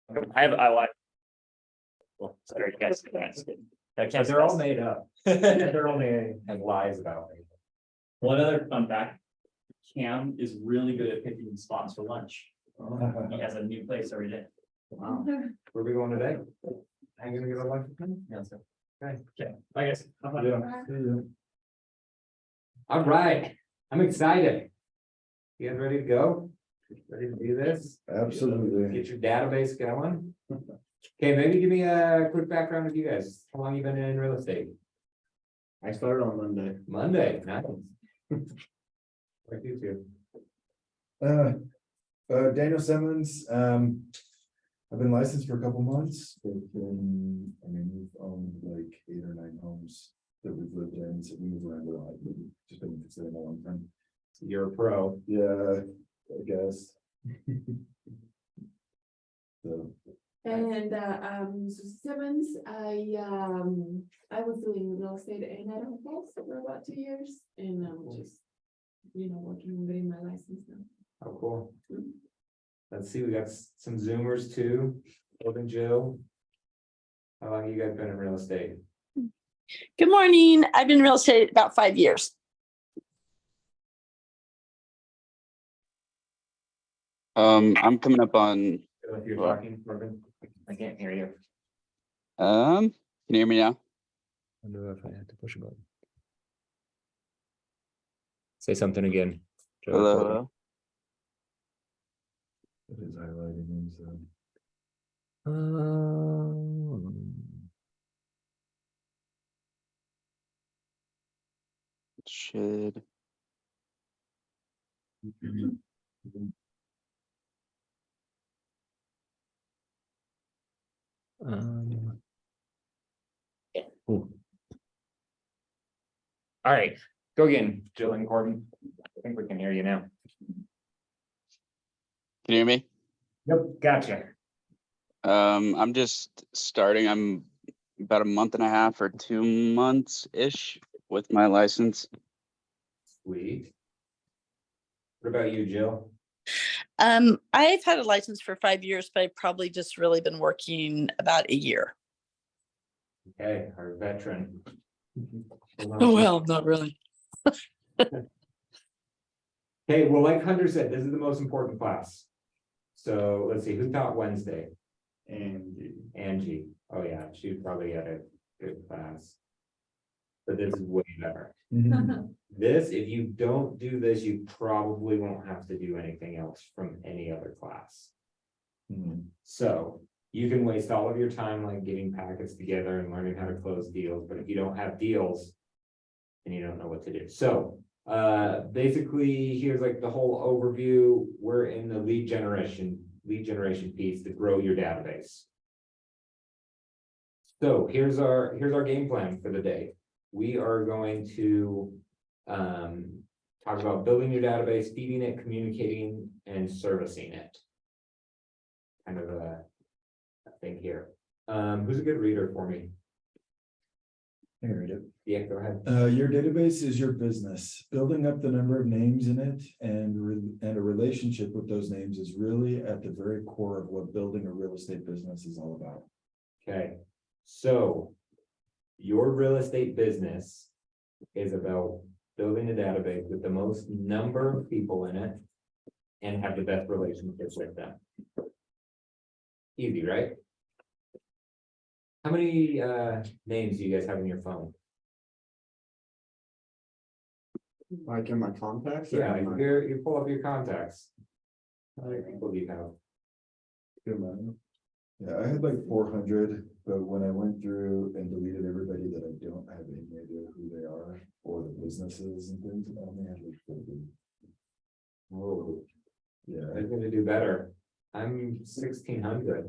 Well, sorry, guys. But they're all made up. They're only have lies about me. One other fun fact. Cam is really good at picking spots for lunch. He has a new place every day. Wow. Where are we going today? I'm gonna get a lunch. Yeah, so. Okay. I guess. All right, I'm excited. You guys ready to go? Ready to do this? Absolutely. Get your database going. Okay, maybe give me a quick background of you guys. How long you been in real estate? I started on Monday. Monday, nice. Like you two. Daniel Simmons, I've been licensed for a couple months, but we've owned like 8 or 9 homes that we've lived in, so we move around a lot, but we've just been considered a long time. You're a pro. Yeah, I guess. So, And Susie Simmons, I was doing real estate in Idaho Falls for about 2 years, and I'm just, working on getting my license now. Oh, cool. Let's see, we got some Zoomers too. Old and Jill. How long you guys been in real estate? Good morning. I've been in real estate about 5 years. I'm coming up on, If you're Well- talking, Corbin. I can't hear you. can you hear me now? I wonder if I had to push a button. Say something again. Joe, Hello, Corbin. hello. it is highlighting him, so. It should. Ooh, All right, go again, Jill and Corbin. I think we can hear you now. Can you hear me? Yep, gotcha. I'm just starting. I'm about a month and a half or 2 months-ish with my license. Sweet. What about you, Jill? I've had a license for 5 years, but I've probably just really been working about a year. Okay, our veteran. Oh, well, not really. Okay, well, like Hunter said, this is the most important class. So let's see, who taught Wednesday? Angie. Oh yeah, she probably had a good class. But this is way better. This, if you don't do this, you probably won't have to do anything else from any other class. So you can waste all of your time like getting packets together and learning how to close deals, but if you don't have deals, then you don't know what to do. So basically, here's like the whole overview. We're in the lead generation piece to grow your database. So here's our game plan for the day. We are going to talk about building your database, feeding it, communicating, and servicing it. Kind of a thing here. Who's a good reader for me? I can read it. Yeah, go ahead. Your database is your business. Building up the number of names in it and a relationship with those names is really at the very core of what building a real estate business is all about. Okay, so your real estate business is about building a database with the most number of people in it and have the best relationships with them. Easy, right? How many names do you guys have in your phone? Like in my contacts? Yeah, you pull up your contacts. How many people do you have? Yeah, I had like 400, but when I went through and deleted everybody that I don't have any idea who they are or the businesses and things, I only had like 50. Whoa, Yeah, I'm gonna do better. I'm 1,600.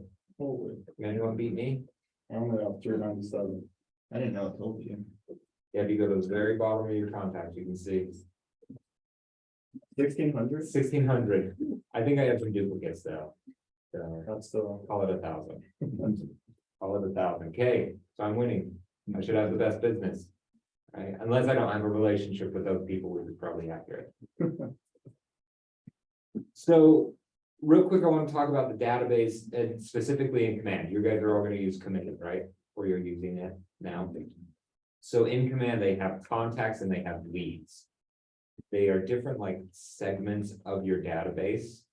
Anyone beat me? I only have 397. I didn't know it told you. Yeah, if you go to the very bottom of your contacts, you can see 1,600? 1,600. I think I have some duplicates though. So That's still. call it 1,000. Call it 1,000. Okay, so I'm winning. I should have the best business. Right? Unless I don't have a relationship with those people, which is probably accurate. So real quick, I want to talk about the database and specifically in Command. You guys are all going to use Command, right? Or you're using it now. So in Command, they have contacts and they have leads. They are different like segments of your database.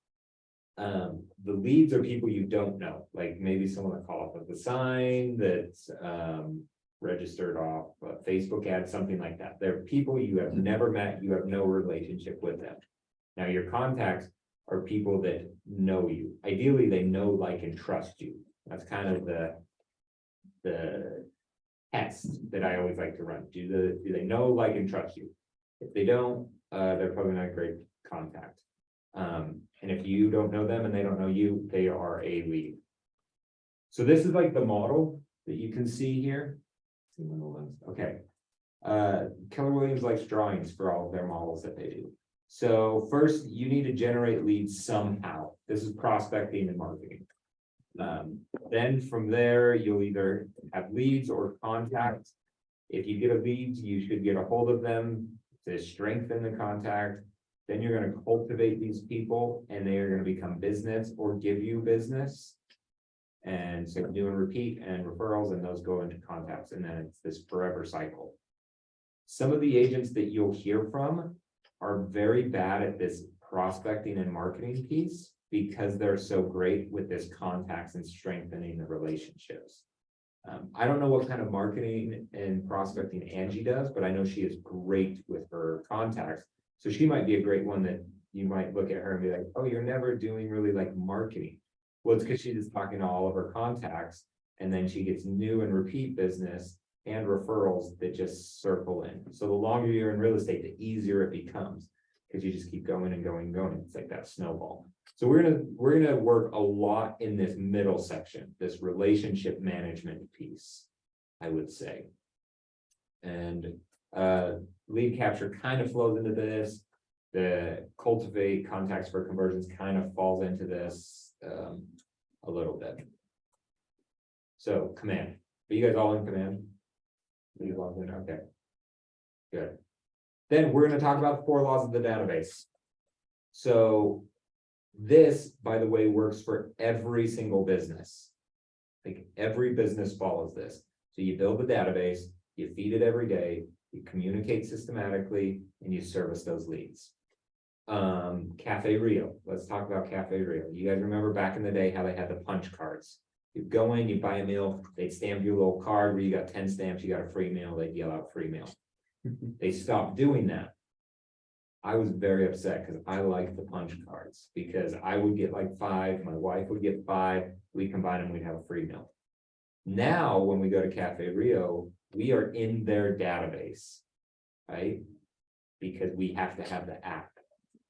The leads are people you don't know, like maybe someone that called off of the sign that's registered off a Facebook ad, something like that. They're people you have never met, you have no relationship with them. Now, your contacts are people that know you. Ideally, they know, like, and trust you. That's kind of the test that I always like to run. Do they know, like, and trust you? If they don't, they're probably not a great contact. And if you don't know them and they don't know you, they are a lead. So this is like the model that you can see here. Okay. Keller Williams likes drawings for all of their models that they do. So first, you need to generate leads somehow. This is prospecting and marketing. Then from there, you'll either have leads or contacts. If you get a lead, you should get a hold of them to strengthen the contact. Then you're going to cultivate these people and they are going to become business or give you business. And so do and repeat and referrals, and those go into contacts, and then it's this forever cycle. Some of the agents that you'll hear from are very bad at this prospecting and marketing piece because they're so great with this contacts and strengthening the relationships. I don't know what kind of marketing and prospecting Angie does, but I know she is great with her contacts. So she might be a great one that you might look at her and be like, oh, you're never doing really like marketing. Well, it's because she's just talking to all of her contacts, and then she gets new and repeat business and referrals that just circle in. So the longer you're in real estate, the easier it becomes because you just keep going and going and going. It's like that snowball. So we're gonna work a lot in this middle section, this relationship management piece, I would say. And lead capture kind of flows into this. The cultivate contacts for conversions kind of falls into this a little bit. So Command, are you guys all in Command? Are you logged in? Okay, good. Then we're going to talk about the 4 laws of the database. So this, by the way, works for every single business. Like every business follows this. So you build the database, you feed it every day, you communicate systematically, and you service those leads. Cafe Rio, let's talk about Cafe Rio. You guys remember back in the day how they had the punch cards? You go in, you buy a meal, they'd stamp you a little card where you got 10 stamps, you got a free meal, they'd yell out free meal. They stopped doing that. I was very upset because I liked the punch cards because I would get like 5, my wife would get 5, we combine them, we'd have a free meal. Now, when we go to Cafe Rio, we are in their database, right? Because we have to have the app.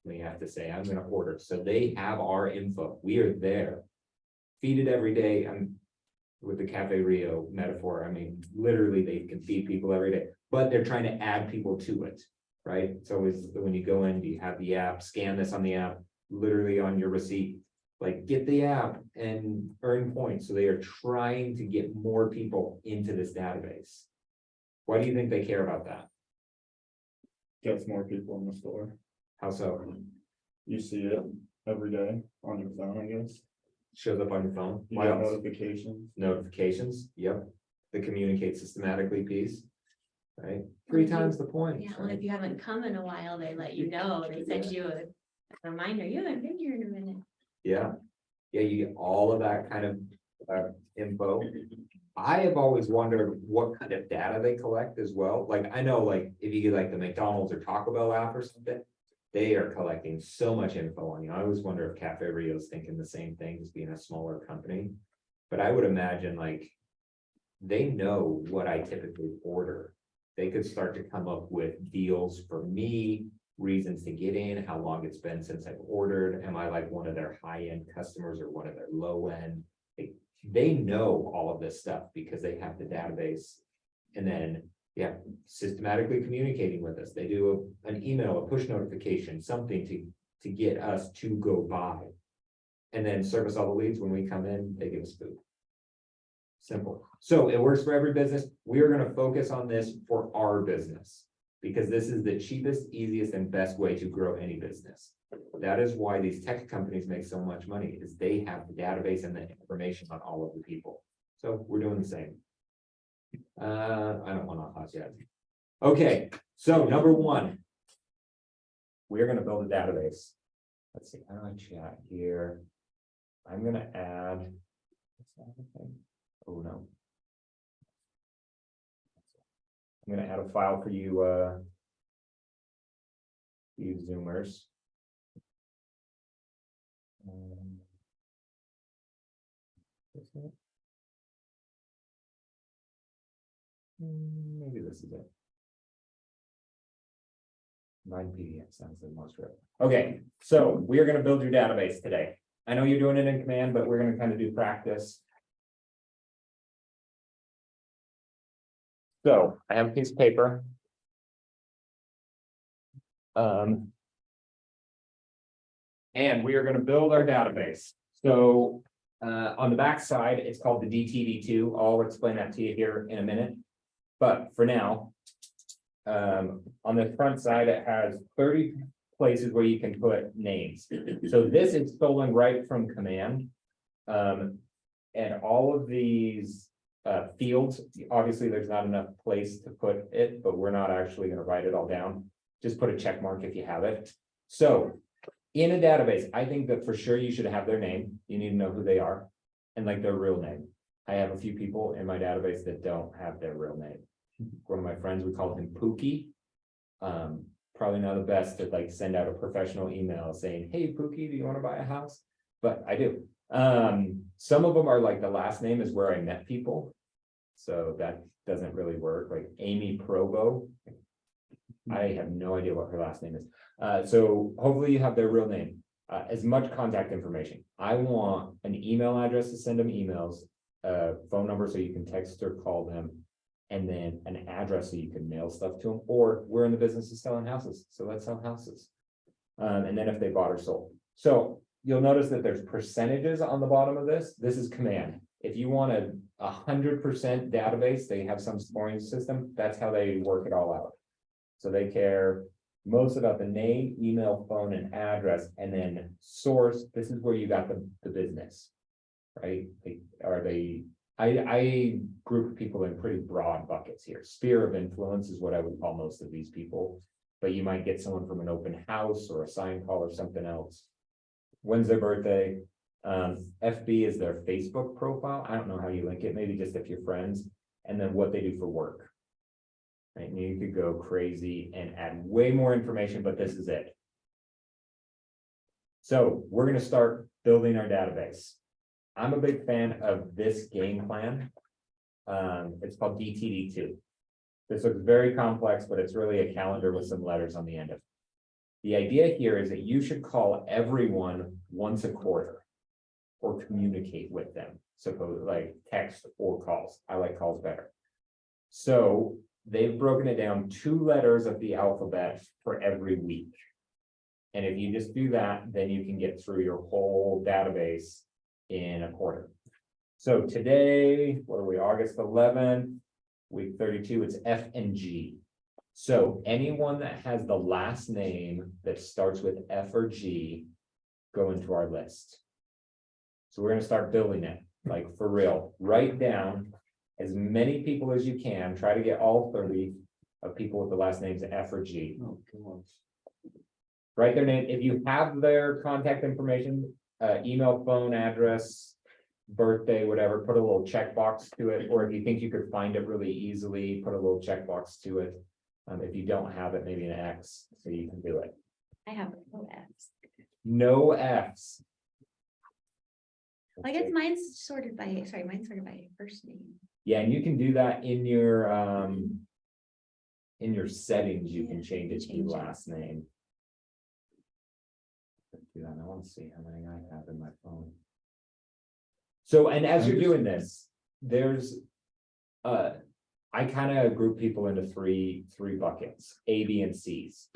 We have to say, I'm going to order. So they have our info. We are there. Feed it every day. I'm with the Cafe Rio metaphor. I mean, literally they can feed people every day, but they're trying to add people to it, right? So it's when you go in, you have the app, scan this on the app, literally on your receipt, like get the app and earn points. So they are trying to get more people into this database. Why do you think they care about that? Gets more people in the store. How so? You see it every day on your phone, I guess. Shows up on your phone. You Why get else? notifications. Notifications, yep. The communicate systematically piece, right? 3 times the point. Yeah, well, if you haven't come in a while, they let you know, they send you a reminder, you haven't been here in a minute. Yeah, yeah, you get all of that kind of info. I have always wondered what kind of data they collect as well. Like, I know, like, if you get like the McDonald's or Taco Bell app or something, they are collecting so much info on you. I always wonder if Cafe Rio is thinking the same thing as being a smaller company. But I would imagine like they know what I typically order. They could start to come up with deals for me, reasons to get in, how long it's been since I've ordered. Am I like one of their high-end customers or one of their low-end? They know all of this stuff because they have the database. And then, yeah, systematically communicating with us. They do an email, a push notification, something to get us to go buy. And then service all the leads when we come in, they give us food. Simple. So it works for every business. We are going to focus on this for our business. because this is the cheapest, easiest, and best way to grow any business. That is why these tech companies make so much money, is they have the database and the information on all of the people. So we're doing the same. I don't want to pause yet. Okay, so number one. We're gonna build a database. Let's see, how do I chat here? I'm gonna add. Oh, no. I'm gonna add a file for you, you Zoomers. Maybe this is it. Mine PDF sounds the most real. Okay, so we are gonna build your database today. I know you're doing it in Command, but we're gonna kind of do practice. So I have a piece of paper. And we are gonna build our database. So on the back side, it's called the DTD2. I'll explain that to you here in a minute. But for now, on the front side, it has 30 places where you can put names. So this is stolen right from Command. And all of these fields, obviously, there's not enough place to put it, but we're not actually going to write it all down. Just put a check mark if you have it. So in a database, I think that for sure you should have their name. You need to know who they are and like their real name. I have a few people in my database that don't have their real name. One of my friends, we call him Pookie. Probably not the best to like send out a professional email saying, hey Pookie, do you want to buy a house? But I do. Some of them are like the last name is where I met people. So that doesn't really work. Like Amy Provo. I have no idea what her last name is. So hopefully you have their real name. As much contact information. I want an email address to send them emails, phone number so you can text or call them, and then an address so you can mail stuff to them, or we're in the business of selling houses, so let's sell houses. And then if they bought or sold. So you'll notice that there's percentages on the bottom of this. This is Command. If you want a 100% database, they have some scoring system. That's how they work it all out. So they care most about the name, email, phone, and address, and then source. This is where you got the business, right? I group people in pretty broad buckets here. Sphere of influence is what I would call most of these people, but you might get someone from an open house or a sign call or something else. When's their birthday? FB is their Facebook profile. I don't know how you link it, maybe just if you're friends, and then what they do for work. Right, and you could go crazy and add way more information, but this is it. So we're going to start building our database. I'm a big fan of this game plan. It's called DTD2. This looks very complex, but it's really a calendar with some letters on the end of it. The idea here is that you should call everyone once a quarter or communicate with them. Suppose like text or calls. I like calls better. So they've broken it down 2 letters of the alphabet for every week. And if you just do that, then you can get through your whole database in a quarter. So today, what are we, August 11th, week 32, it's F and G. So anyone that has the last name that starts with F or G, go into our list. So we're going to start building it, like for real. Write down as many people as you can. Try to get all 30 of people with the last names F or G. Oh, come on. Write their name. If you have their contact information, email, phone, address, birthday, whatever, put a little checkbox to it. Or if you think you could find it really easily, put a little checkbox to it. If you don't have it, maybe an X, so you can do it. I have no Fs. No Fs. I guess mine's sorted by first name. Yeah, and you can do that in your settings, you can change it to Change it. last name. Do that. I want to see how many I have in my phone. So, and as you're doing this, there's I kind of group people into three buckets, A, B, and C's.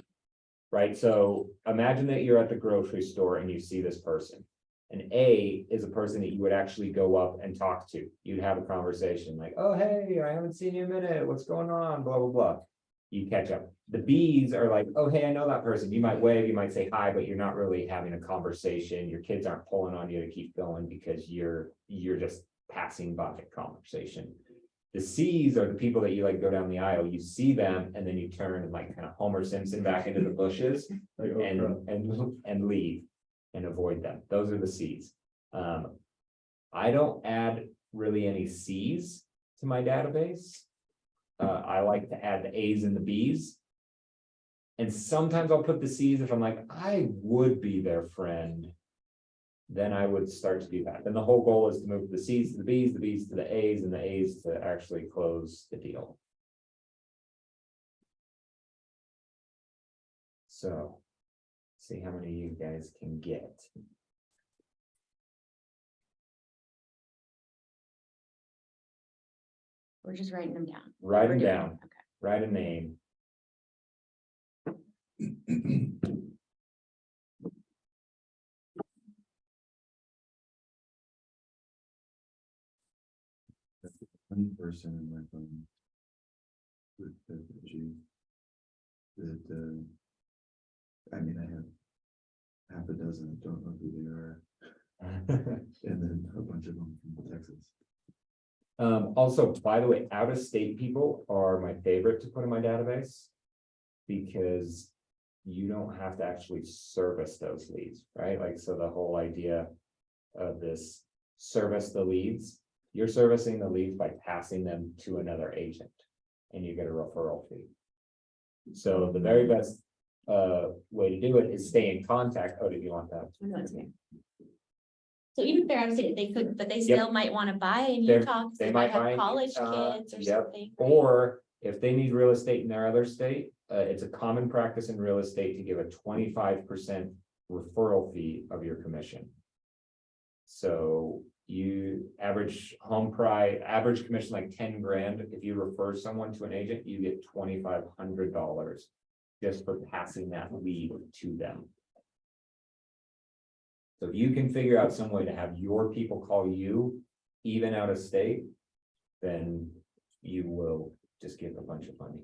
Right? So imagine that you're at the grocery store and you see this person. And A is a person that you would actually go up and talk to. You'd have a conversation like, oh, hey, I haven't seen you in a minute. What's going on? Blah, blah, blah. you catch up. The Bs are like, oh, hey, I know that person. You might wave, you might say hi, but you're not really having a conversation. Your kids aren't pulling on you to keep going because you're just passing by a conversation. The Cs are the people that you like go down the aisle, you see them, and then you turn and like kind of Homer Simpson back into the bushes Like, oh, crap. and leave and avoid them. Those are the Cs. I don't add really any Cs to my database. I like to add the As and the Bs. And sometimes I'll put the Cs if I'm like, I would be their friend. Then I would start to do that. Then the whole goal is to move the Cs to the Bs, the Bs to the As, and the As to actually close the deal. So, see how many you guys can get. We're just writing them down. Write We're them doing- down. Okay. Write a name. One person in my phone. With the G. That, I mean, I have. Half a dozen, don't know who they are, and then a bunch of them from Texas. Also, by the way, out-of-state people are my favorite to put in my database. Because you don't have to actually service those leads, right? Like, so the whole idea of this service the leads, you're servicing the leads by passing them to another agent. And you get a referral fee. So the very best way to do it is stay in contact. Oh, did you want that? I know it's me. So even if they're out of state, they could, but they Yep. still might want to buy in They're- Utah, 'cause they they might might buy have in college Utah, kids or yep. something. right? Or if they need real estate in their other state, it's a common practice in real estate to give a 25% referral fee of your commission. So you average average commission like 10 grand. If you refer someone to an agent, you get $2,500 just for passing that lead to them. So if you can figure out some way to have your people call you, even out of state, then you will just give a bunch of money.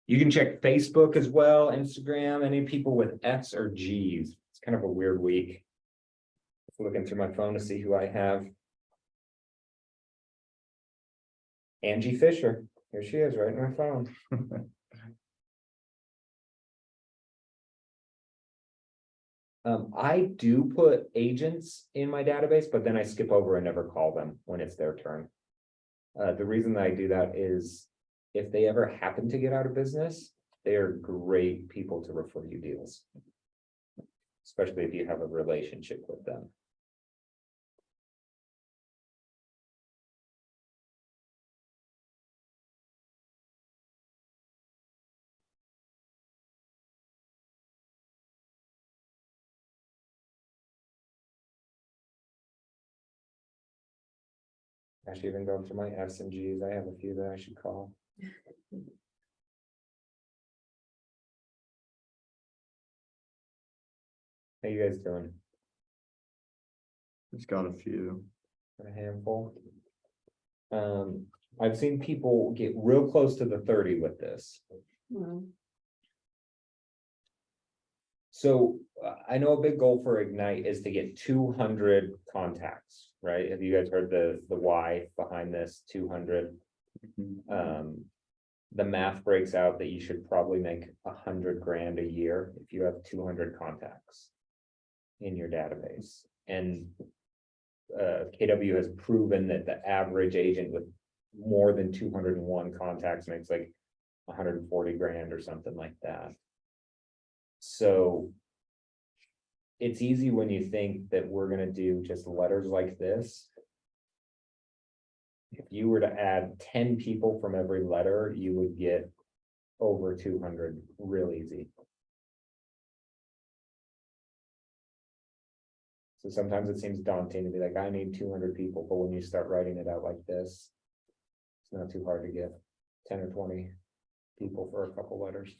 You can check Facebook as well, Instagram, any people with F's or G's. It's kind of a weird week. Looking through my phone to see who I have. Angie Fisher, here she is, right in my phone. I do put agents in my database, but then I skip over and never call them when it's their turn. The reason that I do that is if they ever happen to get out of business, they are great people to refer you deals. Especially if you have a relationship with them. Actually, even going through my F's and G's, I have a few that I should call. How you guys doing? Just got a few. A handful. I've seen people get real close to the 30 with this. Well, So I know a big goal for Ignite is to get 200 contacts, right? Have you guys heard the why behind this 200? The math breaks out that you should probably make 100 grand a year if you have 200 contacts in your database. And KW has proven that the average agent with more than 201 contacts makes like 140 grand or something like that. So it's easy when you think that we're gonna do just letters like this. if you were to add 10 people from every letter, you would get over 200 real easy. So sometimes it seems daunting to be like, I need 200 people, but when you start writing it out like this, it's not too hard to get 10 or 20 people for a couple letters.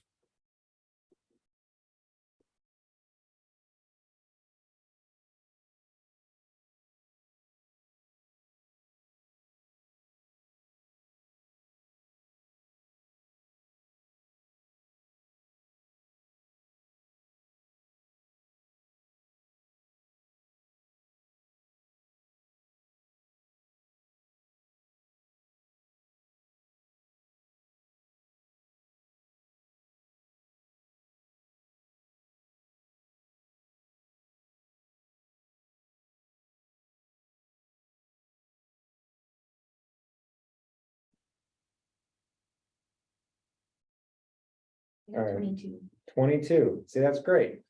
All right. 22. 22, see, that's great.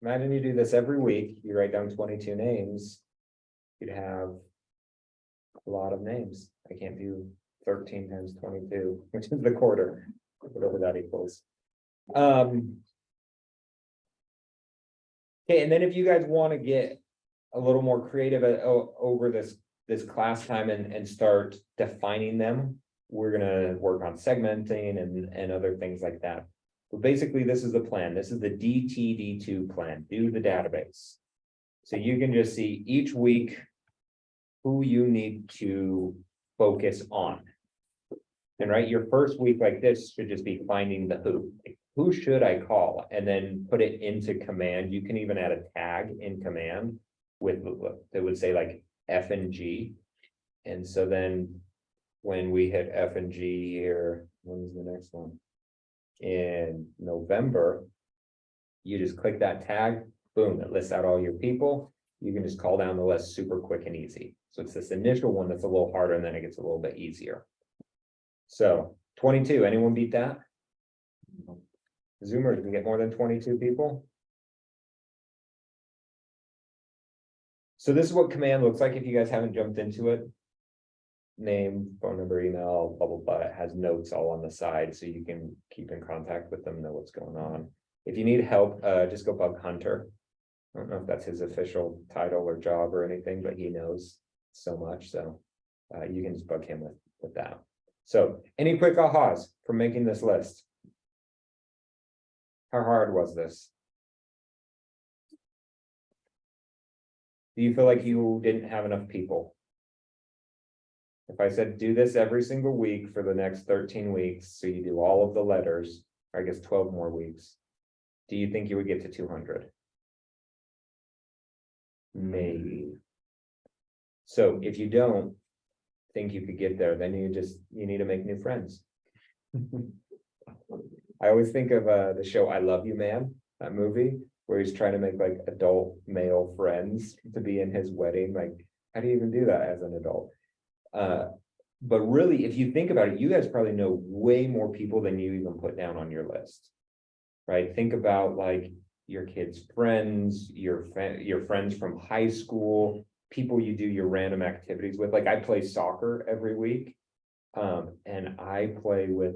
Imagine you do this every week, you write down 22 names. You'd have a lot of names. I can't do 13 times 22, which is the quarter, whatever that equals. Okay, and then if you guys want to get a little more creative over this class time and start defining them, we're gonna work on segmenting and other things like that. But basically, this is the plan. This is the DTD2 plan, do the database. So you can just see each week who you need to focus on. And right, your first week like this should just be finding the who. Like, who should I call? And then put it into command. You can even add a tag in command with that would say like F and G. And so then when we hit F and G here, when's the next one? In November, you just click that tag, boom, it lists out all your people. You can just call down the list super quick and easy. So it's this initial one that's a little harder and then it gets a little bit easier. So 22, anyone beat that? Zoomers can get more than 22 people. So this is what command looks like if you guys haven't jumped into it. Name, phone number, email, blah, blah, blah. It has notes all on the side so you can keep in contact with them, know what's going on. If you need help, just go bug Hunter. I don't know if that's his official title or job or anything, but he knows so much. So you can just bug him with that. So any quick ahas from making this list? How hard was this? Do you feel like you didn't have enough people? If I said, do this every single week for the next 13 weeks, so you do all of the letters, or I guess 12 more weeks, do you think you would get to 200? Maybe. So if you don't think you could get there, then you need to make new friends. I always think of the show I Love You Man, that movie, where he's trying to make like adult male friends to be in his wedding. Like, how do you even do that as an adult? But really, if you think about it, you guys probably know way more people than you even put down on your list, right? Think about like your kids' friends, your friends from high school, people you do your random activities with. Like I play soccer every week, and I play with,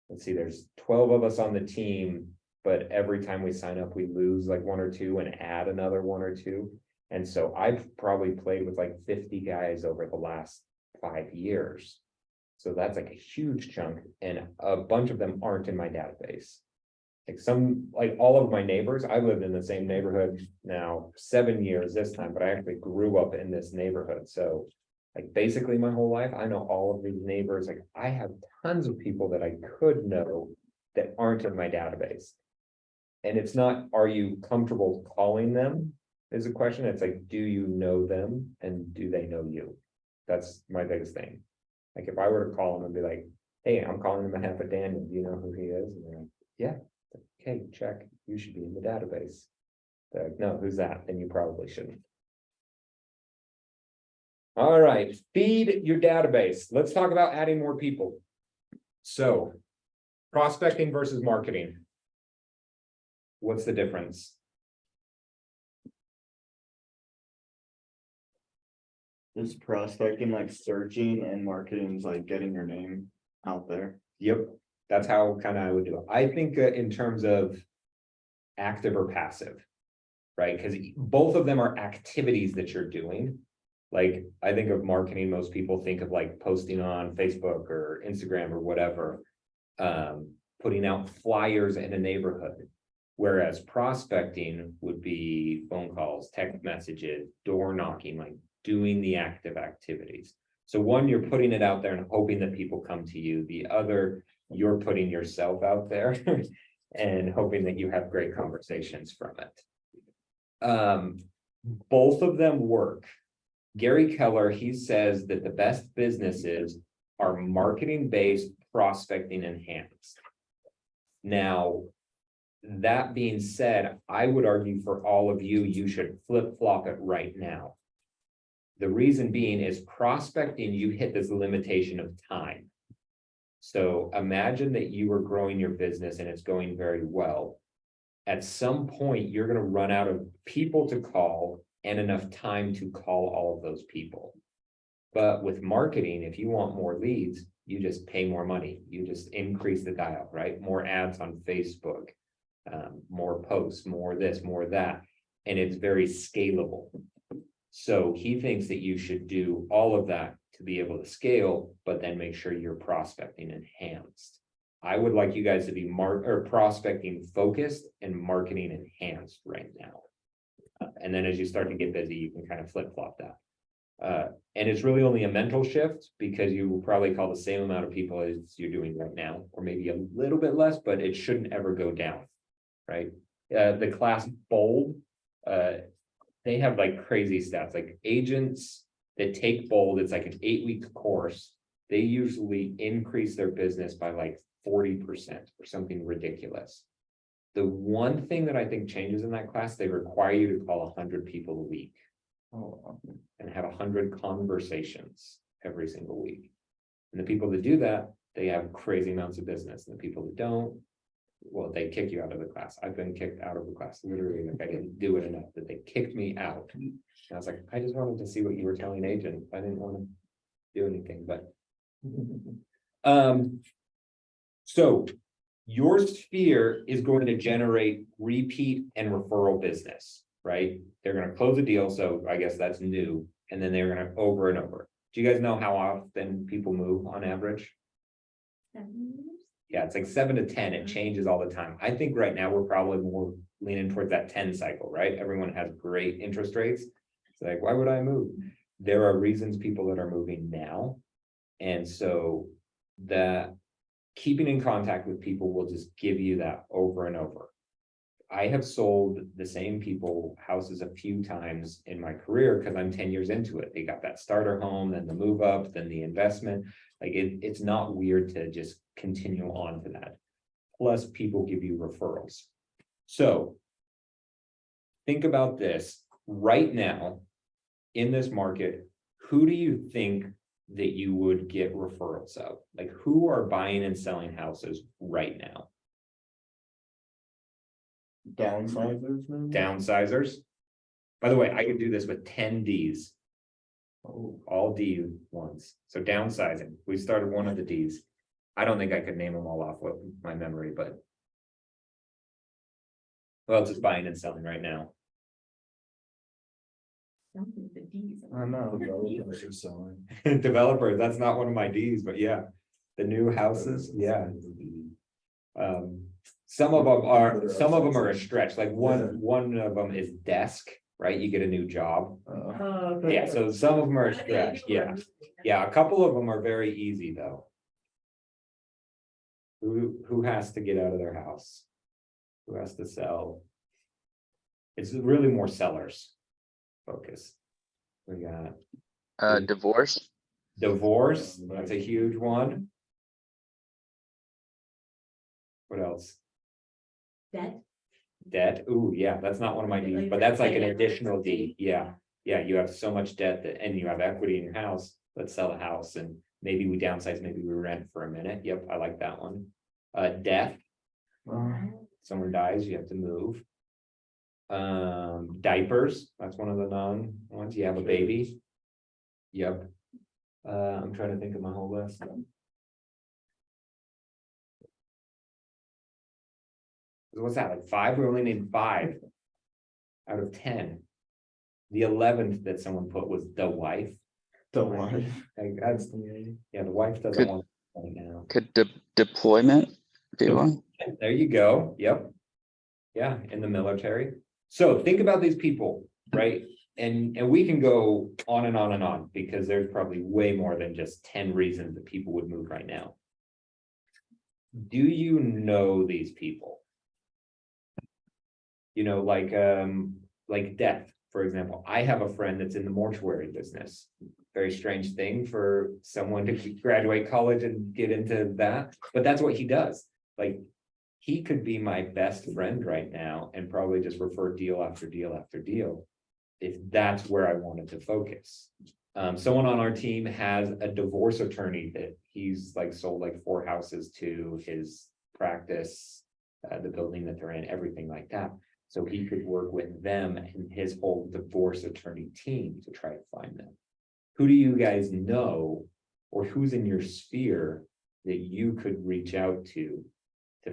let's see, there's 12 of us on the team, but every time we sign up, we lose like 1 or 2 and add another 1 or 2. And so I've probably played with like 50 guys over the last 5 years. So that's like a huge chunk, and a bunch of them aren't in my database. Like all of my neighbors, I lived in the same neighborhood now 7 years this time, but I actually grew up in this neighborhood. So like basically my whole life, I know all of these neighbors. Like I have tons of people that I could know that aren't in my database. And it's not, are you comfortable calling them is a question. It's like, do you know them and do they know you? That's my biggest thing. Like if I were to call them and be like, hey, I'm calling him a half a Daniel, do you know who he is? And they're like, yeah, okay, check, you should be in the database. They're like, no, who's that? Then you probably shouldn't. All right, feed your database. Let's talk about adding more people. So prospecting versus marketing. What's the difference? Is prospecting like searching and marketing's like getting your name out there? Yep, that's how kind of I would do it. I think in terms of active or passive, right? Because both of them are activities that you're doing. Like, I think of marketing, most people think of like posting on Facebook or Instagram or whatever, putting out flyers in a neighborhood. Whereas prospecting would be phone calls, text messages, door knocking, like doing the active activities. So one, you're putting it out there and hoping that people come to you. The other, you're putting yourself out there and hoping that you have great conversations from it. Both of them work. Gary Keller, he says that the best businesses are marketing-based, prospecting enhanced. Now, that being said, I would argue for all of you, you should flip-flop it right now. The reason being is prospecting, you hit this limitation of time. So imagine that you are growing your business and it's going very well. At some point, you're going to run out of people to call and enough time to call all of those people. But with marketing, if you want more leads, you just pay more money. You just increase the dial, right? More ads on Facebook, more posts, more this, more that, and it's very scalable. So he thinks that you should do all of that to be able to scale, but then make sure you're prospecting enhanced. I would like you guys to be prospecting focused and marketing enhanced right now. And then as you start to get busy, you can kind of flip-flop that. And it's really only a mental shift because you will probably call the same amount of people as you're doing right now, or maybe a little bit less, but it shouldn't ever go down, right? The class Bold, they have like crazy stats, like agents that take Bold, it's like an 8-week course. They usually increase their business by like 40% or something ridiculous. The one thing that I think changes in that class, they require you to call 100 people a week. And have 100 conversations every single week. And the people that do that, they have crazy amounts of business. And the people that don't, well, they kick you out of the class. I've been kicked out of the class, literally, like I didn't do it enough that they kicked me out. And I was like, I just wanted to see what you were telling agents. I didn't want to do anything, but so your sphere is going to generate repeat and referral business, right? They're going to close a deal, so I guess that's new, and then they're going to over and over. Do you guys know how often people move on average? 7 years? Yeah, it's like 7 to 10. It changes all the time. I think right now we're probably more leaning towards that 10 cycle, right? Everyone has great interest rates. It's like, why would I move? There are reasons people that are moving now. And so that keeping in contact with people will just give you that over and over. I have sold the same people houses a few times in my career because I'm 10 years into it. They got that starter home, then the move up, then the investment. Like it's not weird to just continue on to that. Plus people give you referrals. So think about this right now in this market. Who do you think that you would get referrals of? Like who are buying and selling houses right now? Downsizers, maybe? Downsizers. By the way, I could do this with 10 Ds. All D ones. So downsizing. We started one of the Ds. I don't think I could name them all off with my memory, but who else is buying and selling right now? Don't think the Ds. I know. Developers are selling. Developers, that's not one of my Ds, but yeah. The new houses, yeah. Some of them are a stretch, like one of them is desk, right? You get a new job. Yeah, so some of them are a stretch, yeah. Yeah, a couple of them are very easy though. Who has to get out of their house? Who has to sell? It's really more sellers focus. We got Divorce. divorce, that's a huge one. What else? Debt. Debt, ooh, yeah, that's not one of my Ds, but that's like an additional D, yeah. Yeah, you have so much debt that, and you have equity in your house, let's sell a house and maybe we downsize, maybe we rent for a minute, yep, I like that one. Death, someone dies, you have to move. Diapers, that's one of the non ones, you have a baby. Yep. I'm trying to think of my whole list. What's that, like 5? We only named 5 out of 10. The 11th that someone put was the wife. The wife. Like, that's, yeah, the wife doesn't Good. want right now. Could deployment be one? There you go. Yep. Yeah, in the military. So think about these people, right? And we can go on and on and on because there's probably way more than just 10 reasons that people would move right now. Do you know these people? You know, like death, for example. I have a friend that's in the mortuary business. Very strange thing for someone to graduate college and get into that, but that's what he does. Like, he could be my best friend right now and probably just refer deal after deal after deal, if that's where I wanted to focus. Someone on our team has a divorce attorney that he's like sold like 4 houses to his practice, the building that they're in, everything like that. So he could work with them and his whole divorce attorney team to try to find them. Who do you guys know, or who's in your sphere that you could reach out to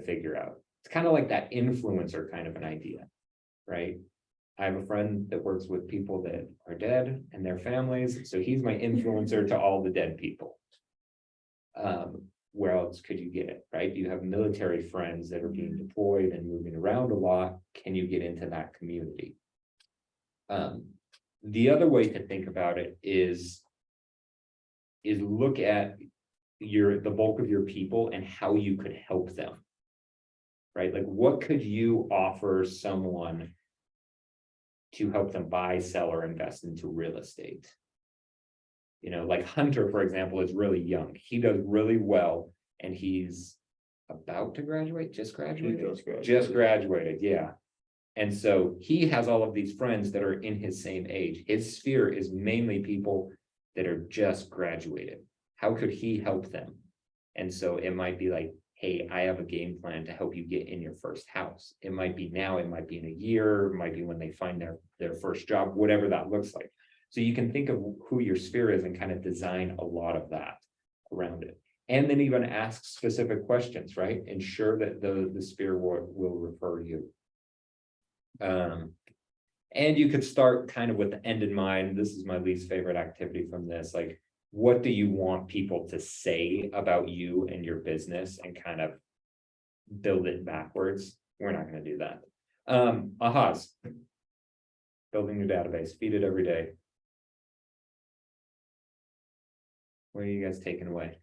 figure out? It's kind of like that influencer kind of an idea, right? I have a friend that works with people that are dead and their families, so he's my influencer to all the dead people. Where else could you get it, right? You have military friends that are being deployed and moving around a lot. Can you get into that community? The other way to think about it is look at the bulk of your people and how you could help them. Right? Like, what could you offer someone to help them buy, sell, or invest into real estate? You know, like Hunter, for example, is really young. He does really well, and he's about to graduate, just graduated, yeah. And so he has all of these friends that are in his same age. His sphere is mainly people that are just graduated. How could he help them? And so it might be like, hey, I have a game plan to help you get in your first house. It might be now, it might be in a year, it might be when they find their first job, whatever that looks like. So you can think of who your sphere is and kind of design a lot of that around it. And then even ask specific questions, right? Ensure that the sphere will refer you. And you could start kind of with the end in mind. This is my least favorite activity from this. Like, what do you want people to say about you and your business, and kind of build it backwards? We're not going to do that. Ahas. Building your database, feed it every day. What are you guys taking away?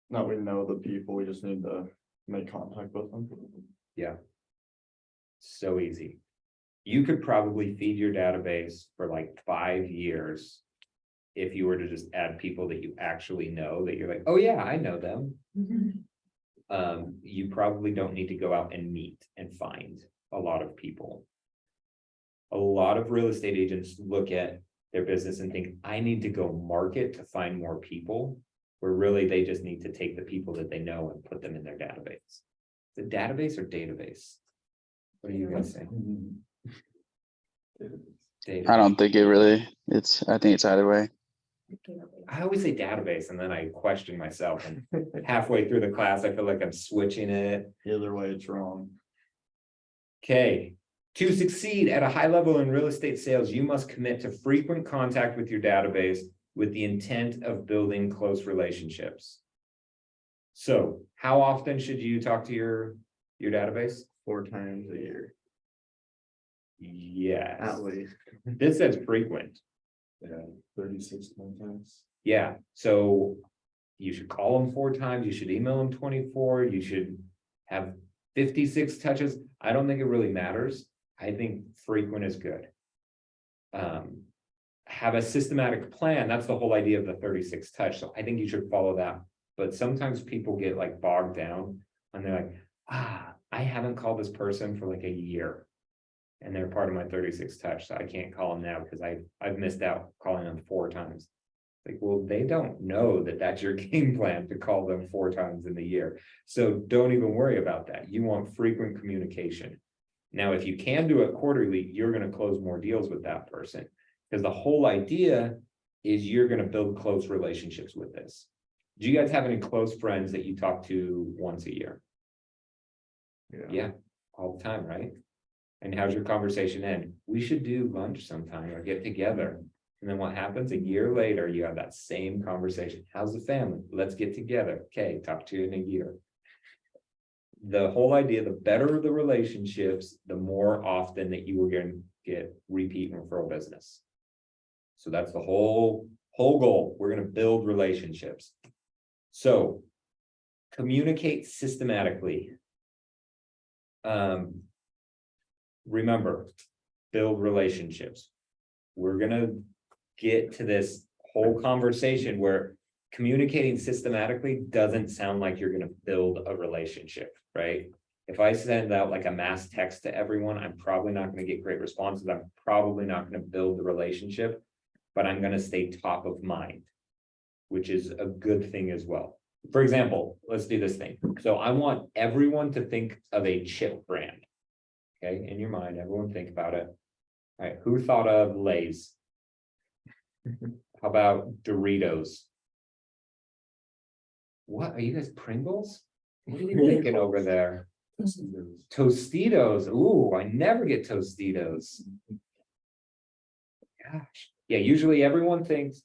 Now we know the people, we just need to make contact with them. Yeah. So easy. You could probably feed your database for like 5 years if you were to just add people that you actually know, that you're like, oh yeah, I know them. You probably don't need to go out and meet and find a lot of people. A lot of real estate agents look at their business and think, I need to go market to find more people, where really they just need to take the people that they know and put them in their database. The database or database? What do you guys say? Database. I don't think it really, I think it's either way. I always say database and then I question myself, and halfway through the class, I feel like I'm switching it. Either way, it's wrong. Okay. To succeed at a high level in real estate sales, you must commit to frequent contact with your database with the intent of building close relationships. So how often should you talk to your database? 4 times a year, Yes. at least. This says frequent. Yeah, 36 times. Yeah, so you should call them 4 times, you should email them 24, you should have 56 touches. I don't think it really matters. I think frequent is good. Have a systematic plan. That's the whole idea of the 36 touch. So I think you should follow that. But sometimes people get like bogged down and they're like, I haven't called this person for like a year, and they're part of my 36 touch. So I can't call them now because I've missed out calling them 4 times. Like, well, they don't know that that's your game plan to call them 4 times in the year. So don't even worry about that. You want frequent communication. Now, if you can do it quarterly, you're going to close more deals with that person. Because the whole idea is you're gonna build close relationships with this. Do you guys have any close friends that you talk to once a year? Yeah, all the time, right? And how's your conversation end? We should do lunch sometime or get together. And then what happens? A year later, you have that same conversation. How's the family? Let's get together. Okay, talk to you in a year. The whole idea, the better the relationships, the more often that you are going to get repeat and referral business. So that's the whole goal. We're going to build relationships. So communicate systematically. Remember, build relationships. We're gonna get to this whole conversation where communicating systematically doesn't sound like you're gonna build a relationship, right? If I send out like a mass text to everyone, I'm probably not gonna get great responses. I'm probably not gonna build the relationship, but I'm gonna stay top of mind, which is a good thing as well. For example, let's do this thing. So I want everyone to think of a chip brand. Okay, in your mind, everyone think about it. All right, who thought of Lay's? How about Doritos? What, are you guys Pringles? What are you thinking over there? Tostitos, ooh, I never get Tostitos. Gosh, yeah, usually everyone thinks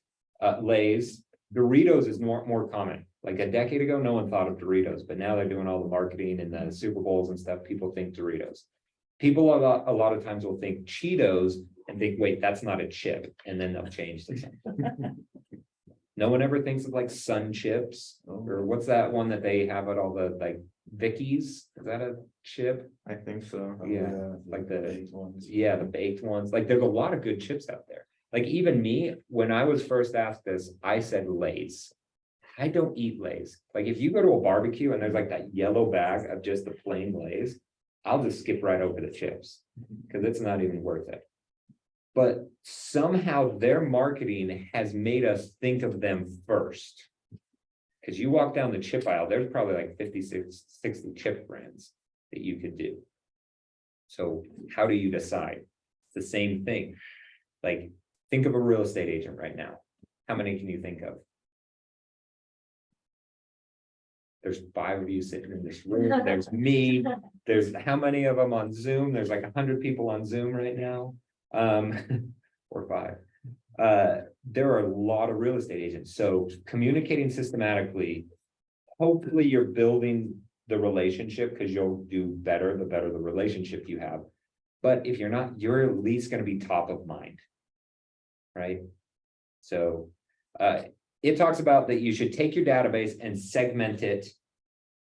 Lay's. Doritos is more common. Like a decade ago, no one thought of Doritos, but now they're doing all the marketing and the Super Bowls and stuff. People think Doritos. People a lot of times will think Cheetos and think, wait, that's not a chip, and then they'll change to something. No one ever thinks of like Sun Chips, or what's that one that they have at all the like Vickies? Is that a chip? I think so. Yeah, like the baked ones. Yeah, the baked ones. Like there's a lot of good chips out there. Like even me, when I was first asked this, I said Lay's. I don't eat Lay's. Like if you go to a barbecue and there's like that yellow bag of just the plain Lay's, I'll just skip right over the chips because it's not even worth it. But somehow their marketing has made us think of them first. Because you walk down the chip aisle, there's probably like 56, 60 chip brands that you could do. So how do you decide? It's the same thing. Like think of a real estate agent right now. How many can you think of? There's 5 of you sitting in this room. There's me. There's how many of them on Zoom? There's like 100 people on Zoom right now. Or 5. There are a lot of real estate agents. So communicating systematically, hopefully you're building the relationship because you'll do better, the better the relationship you have. But if you're not, you're at least going to be top of mind. Right? So it talks about that you should take your database and segment it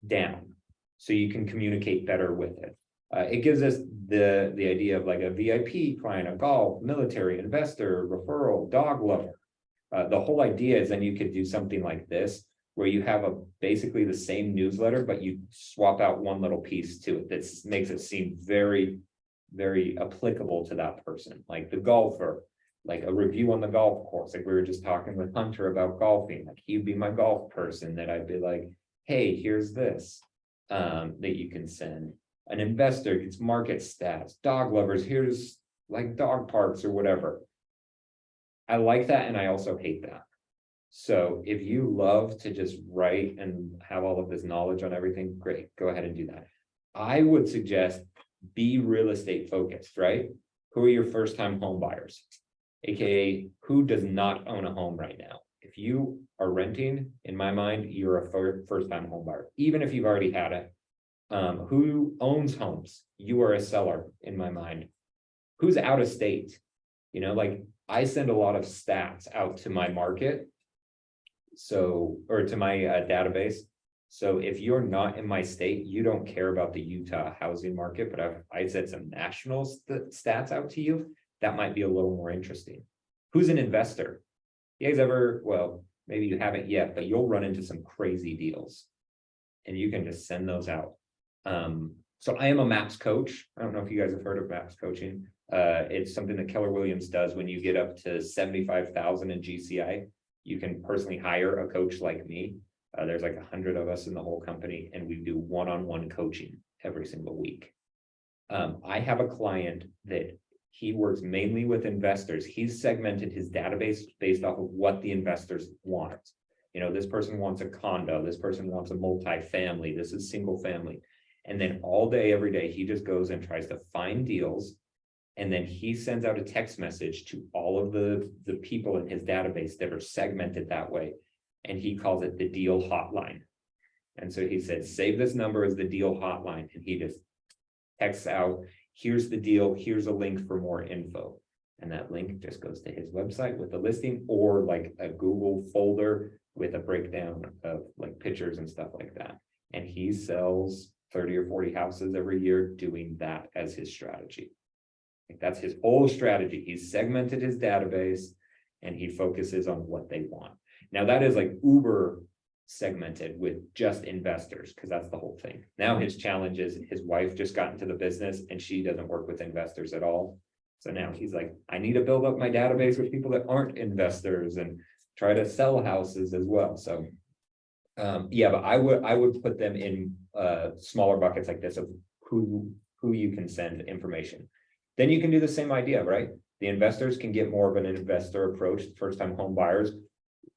down so you can communicate better with it. It gives us the idea of like a VIP client, a golf, military, investor, referral, dog lover. The whole idea is then you could do something like this where you have basically the same newsletter, but you swap out one little piece to it that makes it seem very, very applicable to that person, like the golfer. Like a review on the golf course, like we were just talking with Hunter about golfing, like he'd be my golf person that I'd be like, hey, here's this that you can send. An investor gets market stats, dog lovers, here's like dog parks or whatever. I like that and I also hate that. So if you love to just write and have all of this knowledge on everything, great, go ahead and do that. I would suggest be real estate focused, right? Who are your first time home buyers? AKA, who does not own a home right now? If you are renting, in my mind, you're a first-time home buyer, even if you've already had it. Who owns homes? You are a seller, in my mind. Who's out of state? You know, like I send a lot of stats out to my market, or to my database. So if you're not in my state, you don't care about the Utah housing market, but I said some national stats out to you. That might be a little more interesting. Who's an investor? You guys ever, well, maybe you haven't yet, but you'll run into some crazy deals and you can just send those out. So I am a MAPS coach. I don't know if you guys have heard of MAPS coaching. It's something that Keller Williams does when you get up to 75,000 in GCI. You can personally hire a coach like me. There's like 100 of us in the whole company and we do one-on-one coaching every single week. I have a client that he works mainly with investors. He's segmented his database based off of what the investors want. You know, this person wants a condo, this person wants a multifamily, this is single family. And then all day, every day, he just goes and tries to find deals. And then he sends out a text message to all of the people in his database that are segmented that way. And he calls it the deal hotline. And so he said, save this number as the deal hotline. And he just texts out, here's the deal, here's a link for more info. And that link just goes to his website with the listing, or like a Google folder with a breakdown of like pictures and stuff like that. And he sells 30 or 40 houses every year doing that as his strategy. Like, that's his whole strategy. He's segmented his database and he focuses on what they want. Now that is like uber segmented with just investors, because that's the whole thing. Now his challenge is his wife just got into the business and she doesn't work with investors at all. So now he's like, I need to build up my database with people that aren't investors and try to sell houses as well. So yeah, but I would put them in smaller buckets like this of who you can send information. Then you can do the same idea, right? The investors can get more of an investor approach, first time home buyers,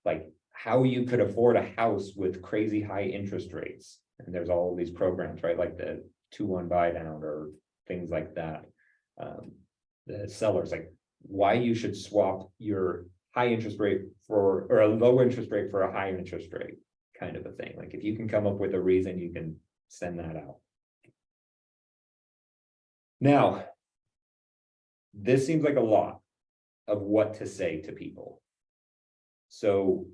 like how you could afford a house with crazy high interest rates. And there's all of these programs, right? Like the 2-1 buy down or things like that. The sellers, like why you should swap your high interest rate for, or a low interest rate for a high interest rate kind of a thing. Like if you can come up with a reason, you can send that out. Now, this seems like a lot of what to say to people. So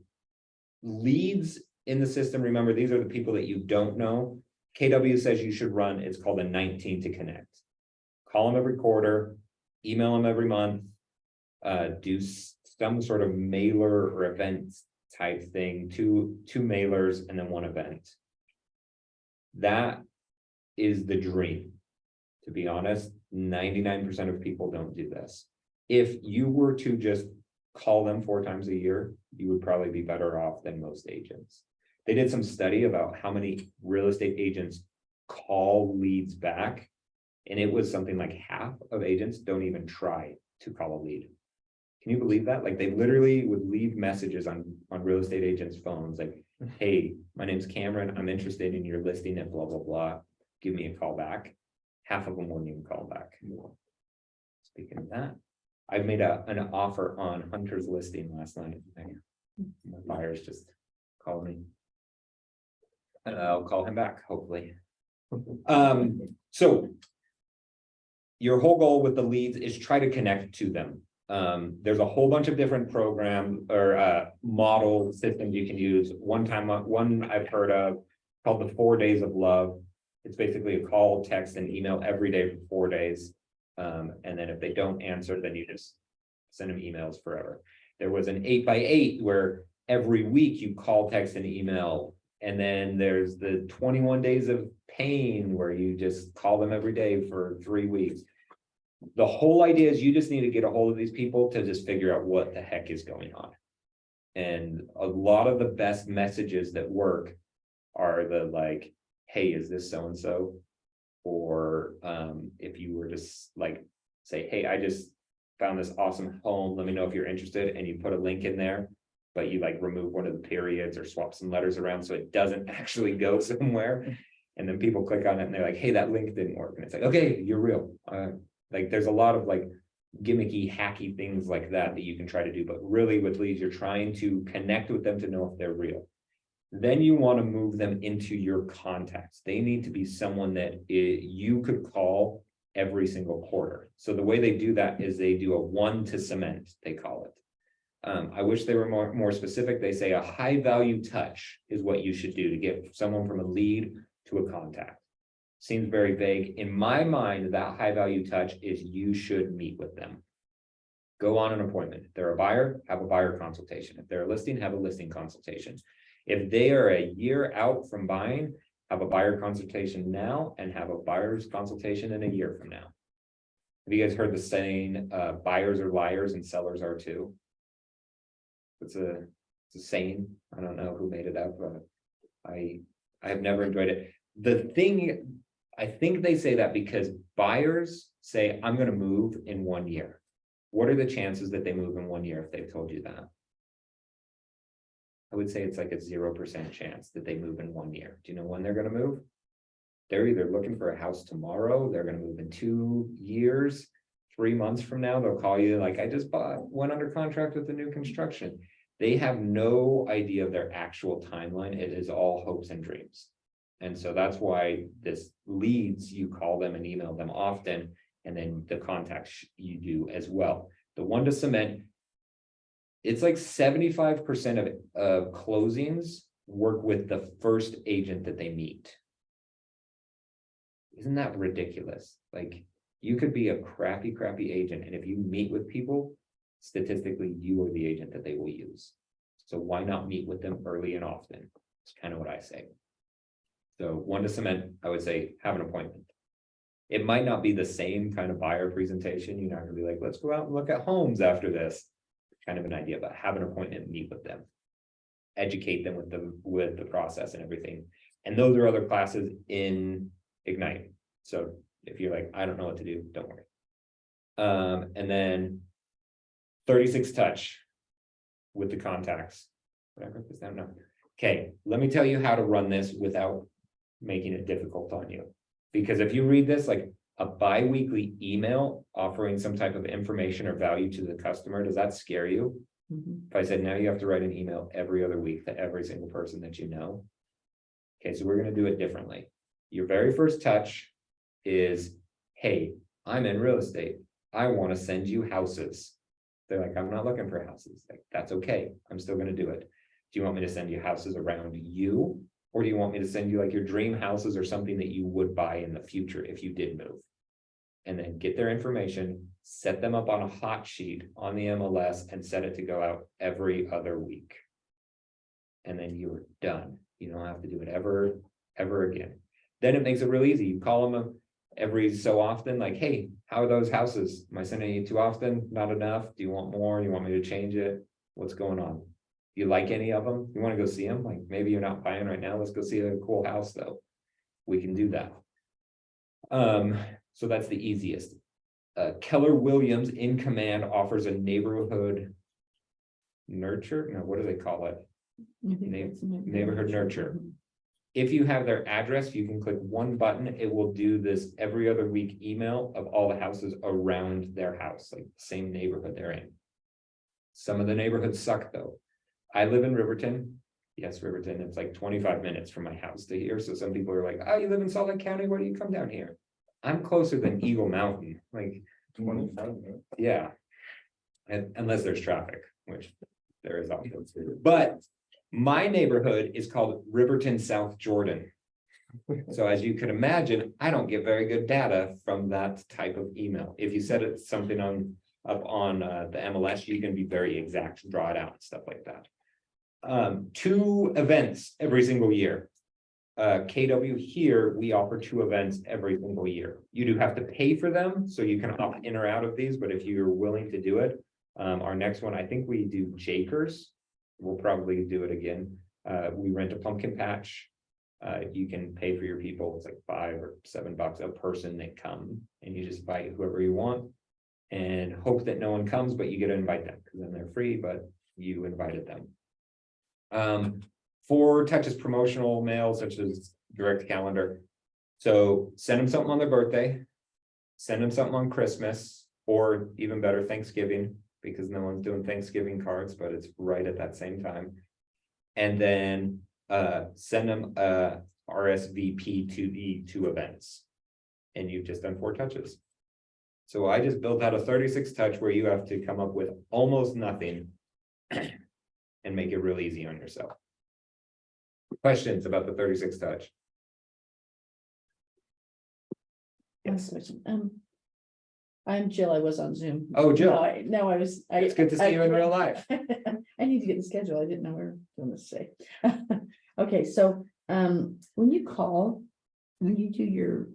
leads in the system, remember, these are the people that you don't know. KW says you should run, it's called a 19 to connect. Call them every quarter, email them every month, do some sort of mailer or event type thing, two mailers and then one event. That is the dream. To be honest, 99% of people don't do this. If you were to just call them 4 times a year, you would probably be better off than most agents. They did some study about how many real estate agents call leads back, and it was something like half of agents don't even try to call a lead. Can you believe that? Like they literally would leave messages on real estate agents' phones like, hey, my name's Cameron, I'm interested in your listing at blah, blah, blah. Give me a call back. Half of them wouldn't even call back. Speaking of that, I made an offer on Hunter's listing last night. My buyers just called me. And I'll call him back, hopefully. So your whole goal with the leads is try to connect to them. There's a whole bunch of different program or model systems you can use. One I've heard of called the 4 days of love. It's basically a call, text, and email every day for 4 days. And then if they don't answer, then you just send them emails forever. There was an 8x8 where every week you call, text, and email. And then there's the 21 days of pain where you just call them every day for 3 weeks. The whole idea is you just need to get a hold of these people to just figure out what the heck is going on. And a lot of the best messages that work are the like, hey, is this so-and-so? Or if you were just like, say, hey, I just found this awesome home, let me know if you're interested, and you put a link in there, but you like remove one of the periods or swap some letters around so it doesn't actually go somewhere. And then people click on it and they're like, hey, that link didn't work. And it's like, okay, you're real. Like there's a lot of like gimmicky, hacky things like that you can try to do. But really with leads, you're trying to connect with them to know if they're real. Then you want to move them into your contacts. They need to be someone that you could call every single quarter. So the way they do that is they do a 1 to cement, they call it. I wish they were more specific. They say a high value touch is what you should do to get someone from a lead to a contact. Seems very vague. In my mind, that high value touch is you should meet with them. Go on an appointment. If they're a buyer, have a buyer consultation. If they're a listing, have a listing consultation. If they are a year out from buying, have a buyer consultation now and have a buyer's consultation in a year from now. Have you guys heard the saying, buyers are liars and sellers are too? It's a saying. I don't know who made it up, but I have never enjoyed it. The thing I think they say that because buyers say, I'm gonna move in 1 year. What are the chances that they move in 1 year if they've told you that? I would say it's like a 0% chance that they move in 1 year. Do you know when they're gonna move? They're either looking for a house tomorrow, they're gonna move in 2 years, 3 months from now, they'll call you like, I just went under contract with the new construction. They have no idea of their actual timeline. It is all hopes and dreams. And so that's why this leads, you call them and email them often, and then the contacts you do as well. The one to cement, it's like 75% of closings work with the first agent that they meet. Isn't that ridiculous? Like, you could be a crappy agent, and if you meet with people, statistically, you are the agent that they will use. So why not meet with them early and often? It's kind of what I say. So one to cement, I would say, have an appointment. It might not be the same kind of buyer presentation. You're not gonna be like, let's go out and look at homes after this. Kind of an idea, but have an appointment and meet with them. Educate them with the process and everything. And those are other classes in Ignite. So if you're like, I don't know what to do, don't worry. And then 36 touch with the contacts. Did I write this down? No. Okay, let me tell you how to run this without making it difficult on you. Because if you read this like a bi-weekly email offering some type of information or value to the customer, does that scare you? If I said now you have to write an email every other week to every single person that you know. Okay, so we're going to do it differently. Your very first touch is, hey, I'm in real estate. I want to send you houses. They're like, I'm not looking for houses. Like, that's okay. I'm still going to do it. Do you want me to send you houses around you? Or do you want me to send you like your dream houses or something that you would buy in the future if you did move? And then get their information, set them up on a hot sheet on the MLS and set it to go out every other week. And then you're done. You don't have to do it ever again. Then it makes it real easy. You call them every so often, like, hey, how are those houses? Am I sending you too often? Not enough? Do you want more? You want me to change it? What's going on? You like any of them? You want to go see them? Like, maybe you're not buying right now. Let's go see a cool house though. We can do that. So that's the easiest. Keller Williams in Command offers a neighborhood nurture. No, what do they call it? Neighborhood nurture. If you have their address, you can click one button. It will do this every other week email of all the houses around their house, like the same neighborhood they're in. Some of the neighborhoods suck though. I live in Riverton. Yes, Riverton. It's like 25 minutes from my house to here. So some people are like, oh, you live in Salt Lake County. Why do you come down here? I'm closer than Eagle Mountain. Like 25 minutes. Yeah. And unless there's traffic, which there is often. But my neighborhood is called Riverton, South Jordan. So as you can imagine, I don't get very good data from that type of email. If you set it something up on the MLS, you can be very exact, draw it out and stuff like that. 2 events every single year. KW here, we offer 2 events every single year. You do have to pay for them, so you can opt in or out of these, but if you're willing to do it, our next one, I think we do Jakers. We'll probably do it again. We rent a pumpkin patch. You can pay for your people. It's like $5 or $7 a person that come, and you just invite whoever you want and hope that no one comes, but you get to invite them because then they're free, but you invited them. 4 touches promotional mail, such as direct calendar. So send them something on their birthday, send them something on Christmas, or even better, Thanksgiving, because no one's doing Thanksgiving cards, but it's right at that same time. And then send them a RSVP to the 2 events. And you've just done 4 touches. So I just built out a 36 touch where you have to come up with almost nothing and make it real easy on yourself. Questions about the 36 touch? Yes. I'm Jill. I was on Zoom. Oh, Jill. No, I was. It's good to see you in real life. I need to get the schedule. I didn't know we were doing this today. Okay, so when you call, when you do your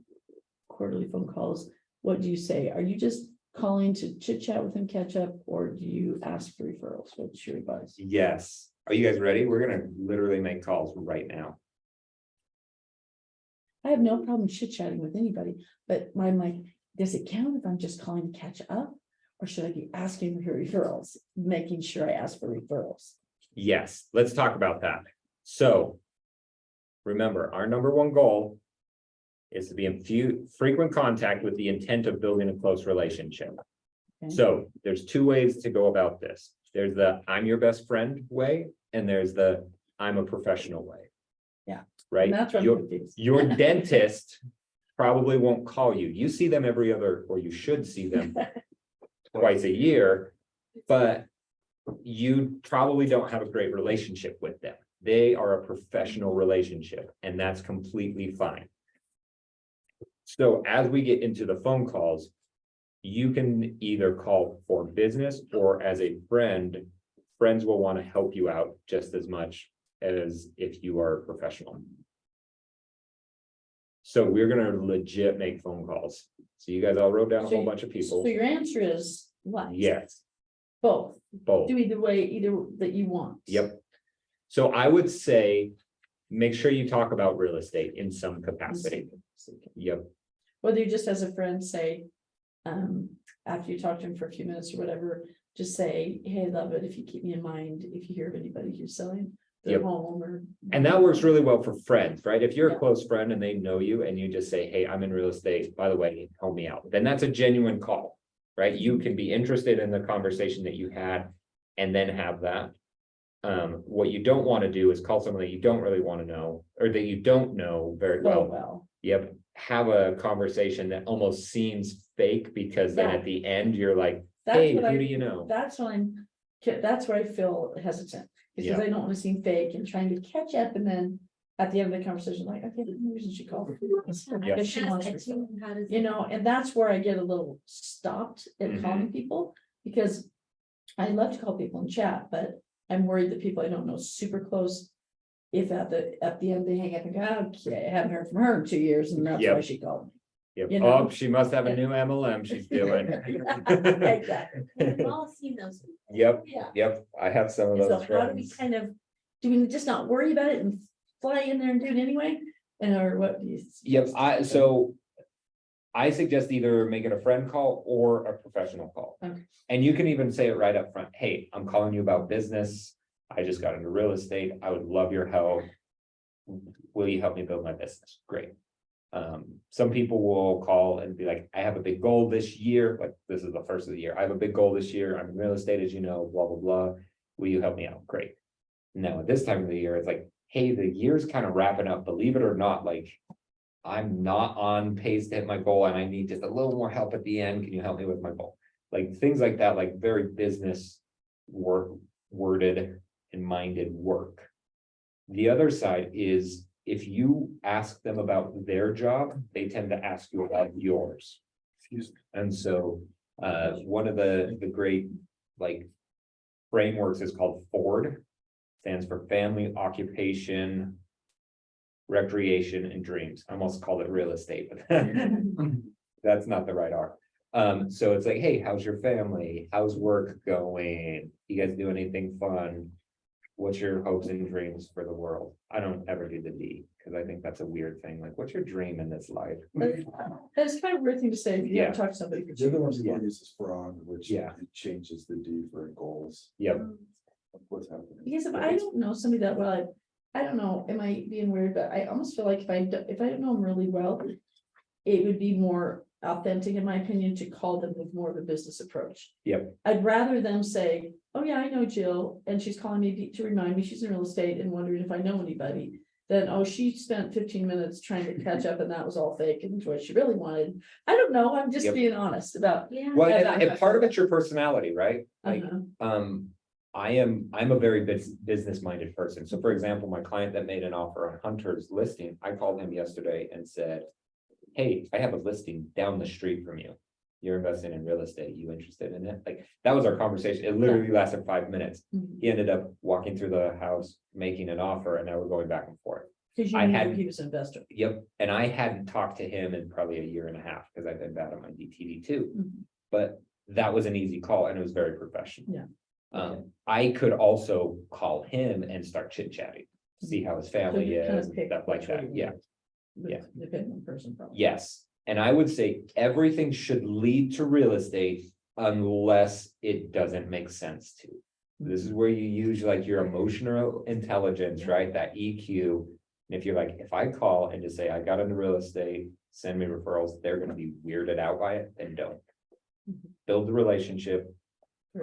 quarterly phone calls, what do you say? Are you just calling to chit chat with them, catch up, or do you ask for referrals? What's your advice? Yes. Are you guys ready? We're gonna literally make calls right now. I have no problem chit chatting with anybody, but I'm like, does it count if I'm just calling to catch up? Or should I be asking for referrals, making sure I ask for referrals? Yes, let's talk about that. So. Remember, our number one goal. Is to be in frequent contact with the intent of building a close relationship. Okay. So there's two ways to go about this. There's the I'm your best friend way, and there's the I'm a professional way. Yeah. Right? And that's what I'm Your, confused. your dentist probably won't call you. You see them every other, or you should see them twice a year, but you probably don't have a great relationship with them. They are a professional relationship, and that's completely fine. So as we get into the phone calls, you can either call for business or as a friend, friends will want to help you out just as much as if you are a professional. So we're gonna legit make phone calls. So you guys all wrote down a whole bunch of people. So your answer is what? Yes, Both, both. do either way, either that you want. Yep. So I would say, make sure you talk about real estate in some capacity. Yep. Whether you just as a friend say, after you talk to him for a few minutes or whatever, just say, hey, love it, if you keep me in mind, if you hear of anybody who's selling their Yep. home or. And that works really well for friends, right? If you're a Yeah. close friend and they know you and you just say, hey, I'm in real estate, by the way, help me out, then that's a genuine call, right? You can be interested in the conversation that you had and then have that. What you don't want to do is call someone that you don't really want to know, or that you don't know very Oh, well. well, Yep, have a conversation that almost seems fake, because then Yeah. at the end, you're like, that's hey, what who I, do you know? that's what that's where I feel hesitant. Because Yeah. I don't want to seem fake and trying to catch up and then at the end of the conversation, like, okay, the reason she called. Yeah. Because she wants Ask her that too, how does You it- know, and that's where I get a little stopped at Mhm. calling people, because I love to call people and chat, but I'm worried that people I don't know super close. If at the end they hang up and go, okay, I haven't heard from her in 2 years, and that's why Yep. she called me. Yep. you know? Oh, she must have a Yeah. new MLM she's doing. Exactly. We've all seen those. Yep, Yeah. yep, I have some of And so those how do we friends. kind of, do we just not worry about it and fly in there and do it anyway? And or what do you? Yep, suggest? I suggest either making a friend call or a professional call. Okay. And you can even say it right up front, hey, I'm calling you about business. I just got into real estate. I would love your help. Will you help me build my business? Great. Some people will call and be like, I have a big goal this year, like this is the first of the year. I have a big goal this year. I'm in real estate, as you know, blah, blah, blah. Will you help me out? Great. Now, at this time of the year, it's like, hey, the year's kind of wrapping up, believe it or not, like. I'm not on pace to hit my goal and I need just a little more help at the end. Can you help me with my goal? Like things like that, like very business worded and minded work. The other side is if you ask them about their job, they tend to ask you about yours. And so one of the great like frameworks is called FORD, stands for family, occupation, recreation, and dreams. I almost called it real estate, but that's not the right R. So it's like, hey, how's your family? How's work going? You guys do anything fun? What's your hopes and dreams for the world? I don't ever do the D, because I think that's a weird thing. Like, what's your dream in this life? That's kind of a weird thing to say if you haven't talked to somebody. for The other 2 one years. you use is frog, which Yeah. it changes the D for goals. Yep. What's happening? Because if I don't know somebody that well, I don't know, am I being weird, but I almost feel like if I don't know them really well. It would be more authentic, in my opinion, to call them with more of a business approach. Yep. I'd rather them say, oh yeah, I know Jill, and she's calling me to remind me she's in real estate and wondering if I know anybody. Then, oh, she spent 15 minutes trying to catch up and that was all fake and what she really wanted. I don't know, I'm just Yep. being honest about. Yeah. Well, Yeah, and part of it's your personality, right? Like, Uh-huh. I'm a very business minded person. So for example, my client that made an offer on Hunter's listing, I called him yesterday and said, hey, I have a listing down the street from you. You're investing in real estate. You interested in it? Like, that was our conversation. It literally lasted 5 minutes. Mhm. He ended up walking through the house, making an offer, and now we're going back and forth. Cause you I knew had- he was an investor. Yep, and I hadn't talked to him in probably a year and a half, because I've been bad on my DTD too. Mhm. But that was an easy call and it was very professional. Yeah. I could also call him and start chit chatting, see how his family you kind of is, pick stuff like which one that, you yeah. Yeah. Depending on person probably. Yes, and I would say everything should lead to real estate unless it doesn't make sense to. This is where you use like your emotional intelligence, right? That EQ. And if you're like, if I call and just say, I got into real estate, send me referrals, they're gonna be weirded out by it, then don't. Build the relationship,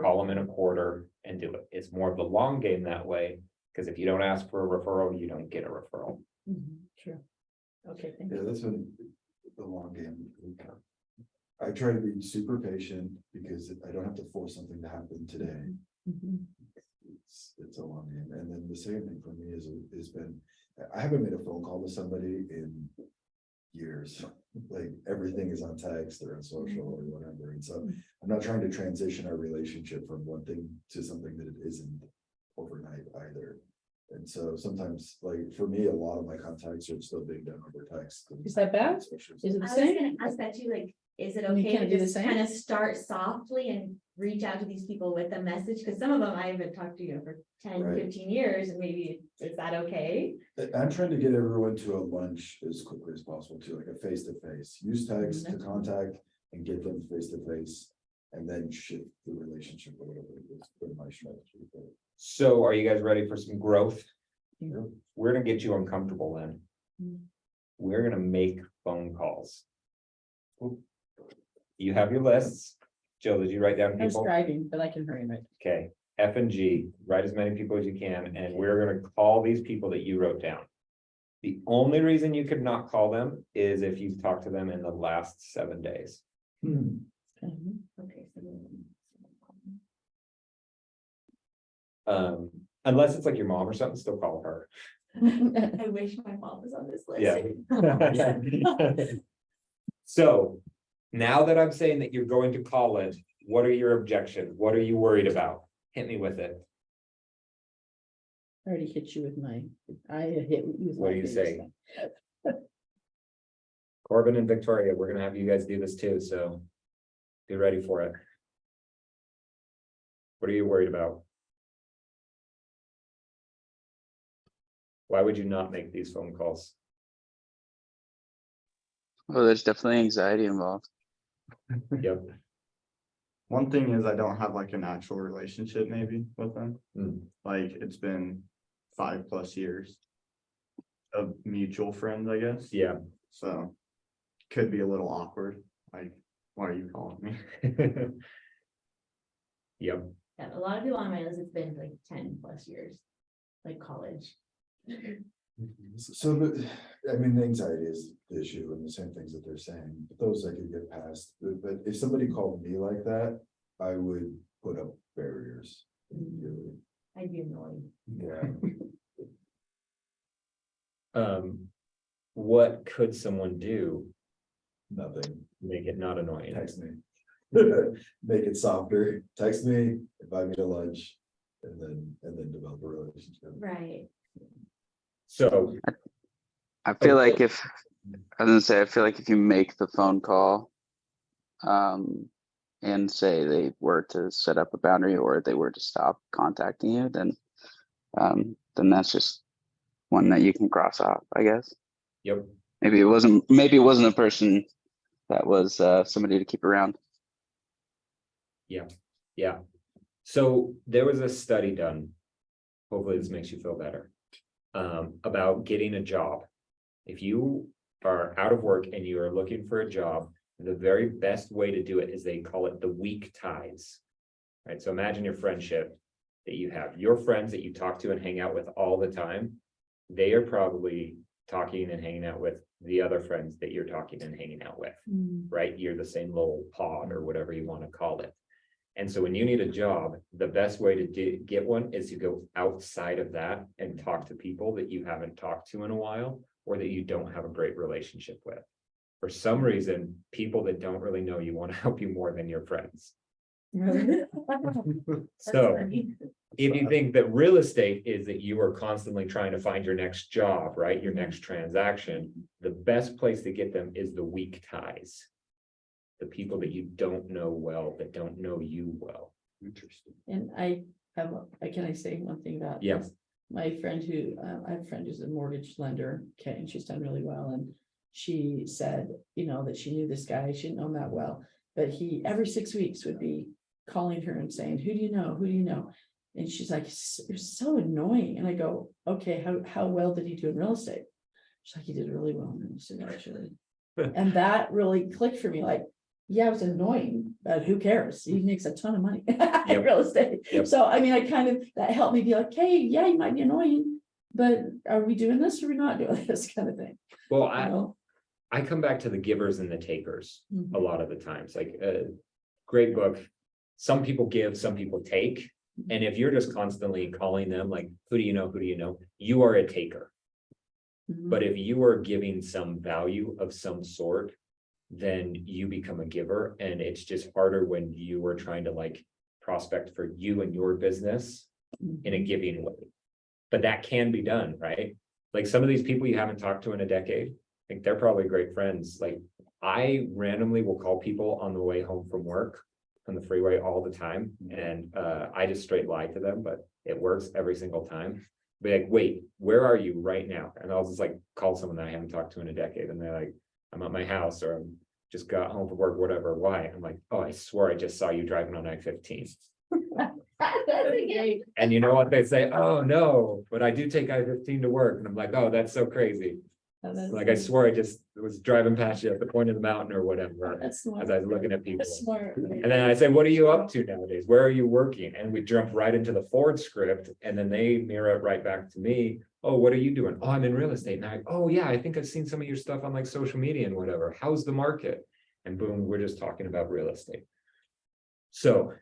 call them in a quarter and do it. It's more of the long game that way. Because if you don't ask for a referral, you don't get a referral. True. Okay, thank Yeah, you. that's been the long game. I try to be super patient because I don't have to force something to happen today. Mhm. It's a long game. And then the same thing for me is been, I haven't made a phone call to somebody in years. Like everything is on text or on social or whatever. And so I'm not trying to transition our relationship from one thing to something that it isn't overnight either. And so sometimes, like, for me, a lot of my contacts are still being done over text. Is that bad? Especially- Is it the I was same? gonna ask that too, like, is it You okay can't to do the just same? kind of start softly and reach out to these people with a message? Because some of them I haven't talked to, you know, for 10, Right. 15 years, and maybe, is that okay? I'm trying to get everyone to a lunch as quickly as possible to like a face to face, use text to That's good. contact and get them face to face. And then shift the relationship a little bit is pretty my strategy. But So are you guys ready for some growth? Yeah. We're gonna get you uncomfortable then. Mm. We're gonna make phone calls. You have your lists. Jill, did you write down I was people? driving, but I can hurry right. Okay, F and G, write as many people as you can, and we're gonna call these people that you wrote down. The only reason you could not call them is if you've talked to them in the last 7 days. Okay. Okay, so. Unless it's like your mom or something, still call her. I wish my mom was on this list. Yeah. So now that I'm saying that you're going to call it, what are your objections? What are you worried about? Hit me with it. I already hit you with my, I hit you with. What my do you biggest say? thing. Corbin and Victoria, we're gonna have you guys do this too, so be ready for it. What are you worried about? Why would you not make these phone calls? Oh, there's definitely anxiety involved. Yep. One thing is I don't have like an actual relationship maybe with them. Hmm. Like it's been 5+ years of mutual friends, I guess. Yeah. So could be a little awkward. Like, why are you calling me? Yep. Yeah, a lot of people on my list, it's been like 10+ years, like college. So, I mean, the anxiety is the issue and the same things that they're saying, but those I could get past. But if somebody called me like that, I would put up barriers. immediately. I'd be annoyed. Yeah. What could someone do Nothing, to make it not annoying? text me. Make it softer, text me, invite me to lunch, and then develop a relationship. Right. So, I feel Okay. like if, I was gonna say, I feel like if you make the phone call, and say they were to set up a boundary or they were to stop contacting you, then that's just one that you can cross off, I guess. yep. Maybe it wasn't a person that was somebody to keep around. Yeah. So there was a study done. Hopefully this makes you feel better. About getting a job. If you are out of work and you are looking for a job, the very best way to do it is they call it the weak ties. Right, so imagine your friendship that you have, your friends that you talk to and hang out with all the time. They are probably talking and hanging out with the other friends that you're talking and hanging out with. Right? You're the same little pod or whatever you want to call it. And so when you need a job, the best way to get one is to go outside of that and talk to people that you haven't talked to in a while, or that you don't have a great relationship with. For some reason, people that don't really know you want to help you more than your friends. Really? So if you think that real estate is that you are constantly trying to find your next job, right? Your next transaction, the best place to get them is the weak ties. The people that you don't know well, that don't know you well. Interesting. And I have, can I say one thing about? Yeah. this? My friend who, I have a friend who's a mortgage lender, okay, and she's done really well, and she said, that she knew this guy, she didn't know him that well, but he, every 6 weeks would be calling her and saying, who do you know? Who do you know? And she's like, you're so annoying. And I go, okay, how well did he do in real estate? She's like, he did really well in real estate, actually. And that really clicked for me, like, yeah, it was annoying, but who cares? He makes a ton of money in Yep. real estate. Yep. So I mean, that helped me be like, hey, yeah, you might be annoying, but are we doing this or are we not doing this kind of thing? Well, You know? I come back to the givers and the takers Mhm. a lot of the times, like, great book. Some people give, some people take. And if you're just constantly calling them like, who do you know? Who do you know? You are a taker. Mhm. But if you are giving some value of some sort, then you become a giver, and it's just harder when you are trying to like prospect for you and your business in a giving way. But that can be done, right? Like some of these people you haven't talked to in a decade, like they're probably great friends. Like I randomly will call people on the way home from work on the freeway all the time, and I just straight lie to them, but it works every single time. Be like, wait, where are you right now? And I'll just like call someone that I haven't talked to in a decade, and they're like, I'm at my house, or I'm just got home from work, whatever. Why? I'm like, oh, I swear I just saw you driving on I-15. That's great. And you know what they say? Oh, no, but I do take I-15 to work. And I'm like, oh, that's so crazy. Like, I swear I just was driving past you at the point of the mountain or whatever, That's smart. as I was looking at people. That's smart. And then I say, what are you up to nowadays? Where are you working? And we jump right into the Ford script, and then they mirror it right back to me. Oh, what are you doing? Oh, I'm in real estate. And I, oh yeah, I think I've seen some of your stuff on like social media and whatever. How's the market? And boom, we're just talking about real estate. So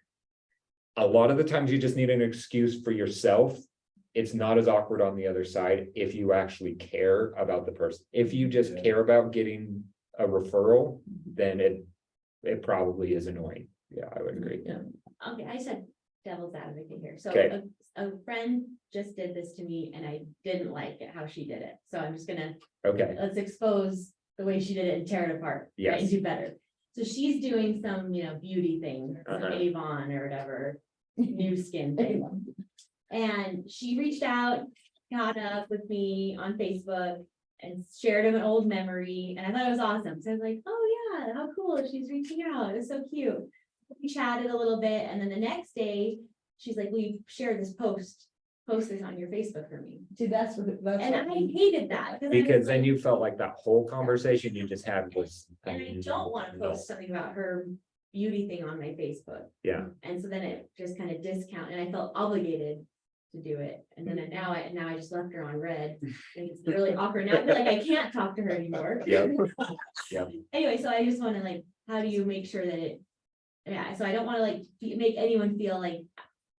a lot of the times you just need an excuse for yourself. It's not as awkward on the other side if you actually care about the person. If you just care about getting a referral, then it probably is annoying. Yeah, I would agree. Yeah. Okay, I said devil's advocate here. So Okay. a friend just did this to me and I didn't like it, how she did it. So I'm just gonna, Okay, let's expose the way she did it and tear it apart. Right, Yes. and do better. So she's doing some, beauty thing, some Uh-huh. Avon or whatever, new skin thing. And she reached out, caught up with me on Facebook and shared an old memory. And I thought it was awesome. So I was like, oh yeah, how cool. She's reaching out. It was so cute. We chatted a little bit. And then the next day, she's like, will you share this post this on your Facebook for me? See, that's what. And I hated that. I was because then like- you felt like that whole conversation you just had was. And I don't want to post something about her beauty thing on my Facebook. Yeah. And so then it just kind of discount, and I felt obligated to do it. And then now I just left her on red. And it's really awkward. Now I feel like I can't talk to her anymore. Yep. Yep. Anyway, so I just want to like, how do you make sure that so I don't want to like make anyone feel like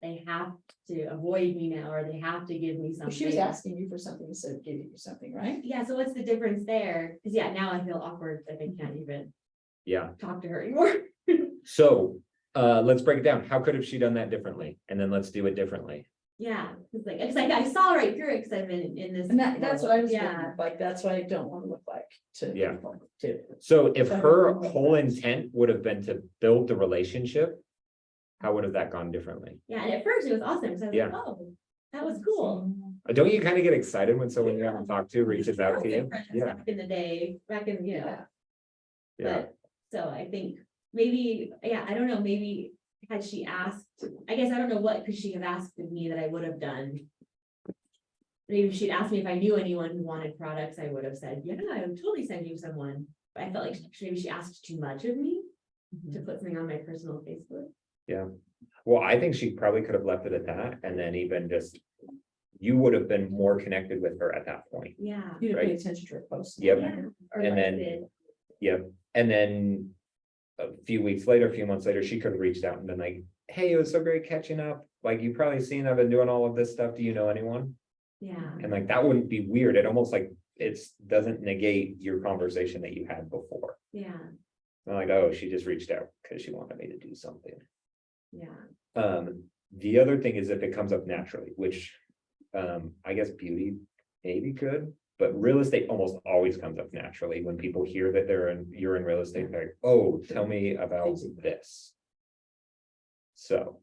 they have to avoid me now, or they have to give me something. She was asking you for something instead of giving you something, right? Yeah, so what's the difference there? Because now I feel awkward that I can't even Yeah, talk to her anymore. so let's break it down. How could have she done that differently? And then let's do it differently. Yeah, it's like I saw right through it because I've been in this. And that's what I was, Yeah. wondering, like, that's what I don't want to look like to. Yeah. people, too. So if So- her whole intent would have been to build the relationship, how would have that gone differently? Yeah, and at first it was awesome. So I was Yeah. like, oh, that was cool. Don't you kind of get excited when someone you haven't talked to reaches out to you? Friends Yeah, Back in the day, back in, yeah. but, so I think maybe, I don't know, maybe had she asked, I guess I don't know what could she have asked of me that I would have done. Maybe if she'd asked me if I knew anyone who wanted products, I would have said, yeah, I would totally send you someone. But I felt like maybe she asked too much of me to put something on my personal Facebook. Yeah, well, I think she probably could have left it at that, and then even just, you would have been more connected with her at that point. Yeah. You didn't pay Right. attention to her posts. Yep. Yeah, or And like then- did. Yep, and then a few weeks later, a few months later, she could have reached out and been like, hey, it was so great catching up. Like, you've probably seen, I've been doing all of this stuff. Do you know anyone? Yeah, And like, that wouldn't be weird. It almost like, doesn't negate your conversation that you had before. yeah, I'm like, oh, she just reached out because she wanted me to do something. yeah. The other thing is if it comes up naturally, which, I guess beauty maybe could, but real estate almost always comes up naturally when people hear that you're in real estate, they're like, oh, tell me about this. So,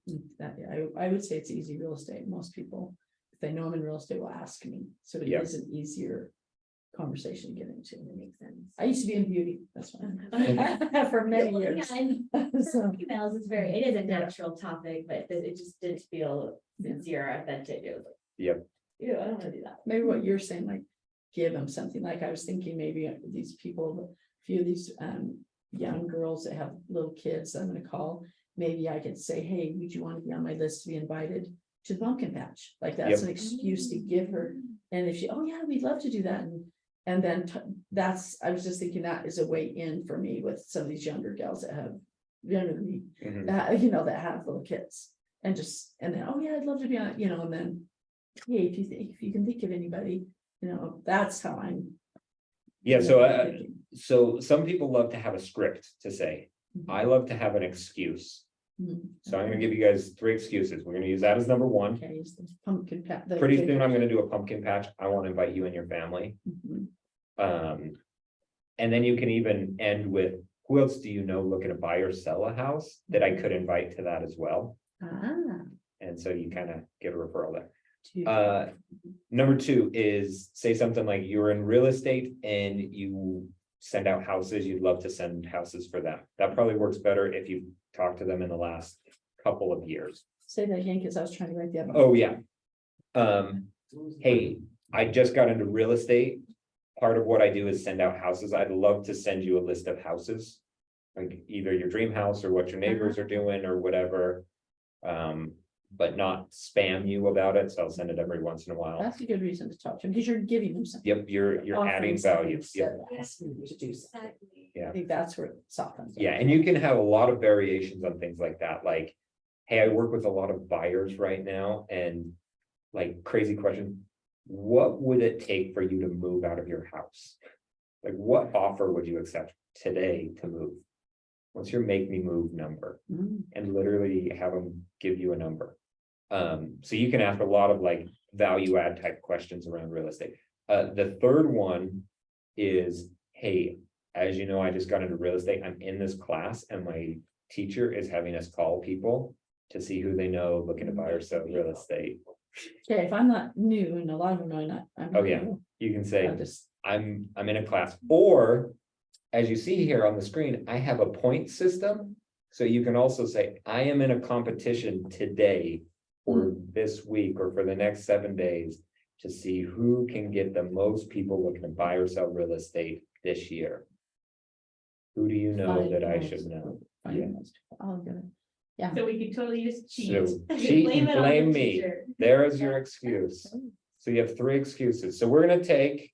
I would say it's easy real estate. Most people, if they know I'm in real estate, will ask me. So it Yeah. is an easier conversation to get into. That makes sense. I used to be in beauty, that's why, for many years. Yeah, and So, for females, it is a natural topic, but it just didn't feel sincere, or authentic. It was like. Yep. Ew, I don't wanna do that. maybe what you're saying, like, give them something, like I was thinking maybe these people, a few of these young girls that have little kids, I'm gonna call. Maybe I could say, hey, would you want to be on my list to be invited to the pumpkin patch? Like, that's Yep. an excuse to give her, and if she, oh yeah, we'd love to do that, and then that's, I was just thinking that is a way in for me with some of these younger gals that have, younger than me, Mhm. that, you know, that have little kids. And just, and then, oh yeah, I'd love to be on, you know, and then, hey, if you can think of anybody, you know, that's how I'm. Yeah, you so know, thinking. so some people love to have a script to say. Mhm. I love to have an excuse. Mhm. So I'm gonna give you guys 3 excuses. We're gonna use that as number 1. Okay, it's the pumpkin patch. Pretty soon I'm gonna do a pumpkin patch. I want to invite you and your family. Mhm. And then you can even end with, who else do you know looking to buy or sell a house that I could invite to that as well? Ah. And so you kind of get a referral there. two. Number 2 is say something like you're in real estate and you send out houses, you'd love to send houses for them. That probably works better if you talk to them in the last couple of years. Say that again, because I was trying to write the other. Oh, yeah. Hey, I just got into real estate. Part of what I do is send out houses. I'd love to send you a list of houses. Like either your dream house or what your neighbors are doing or whatever. But not spam you about it, so I'll send it every once in a while. That's a good reason to talk to them, because you're giving them something. Yep, you're Offering adding something value. instead Yep. of asking them to do something. Exactly. Yeah. I think that's where it softens. Yeah, and you can have a lot of variations on things like that, like, hey, I work with a lot of buyers right now and like crazy question. What would it take for you to move out of your house? Like, what offer would you accept today to move? What's your make me move number? Mhm. And literally have them give you a number. So you can ask a lot of like value add type questions around real estate. The third one is, hey, as you know, I just got into real estate. I'm in this class and my teacher is having us call people to see who they know looking to buy or sell real estate. Okay, if I'm not new, and a lot of them know not. I'm Oh, yeah. new, You can say, I'll just, I'm in a class, or as you see here on the screen, I have a point system. So you can also say, I am in a competition today or this week or for the next 7 days to see who can get the most people looking to buy or sell real estate this year. Who do you know find that I most should know? people, find Yeah. most people. I'll get it. Yeah. So we could totally use cheat. So cheat and Blame it on the blame me. teacher. There is your excuse. So you have 3 excuses. So we're gonna take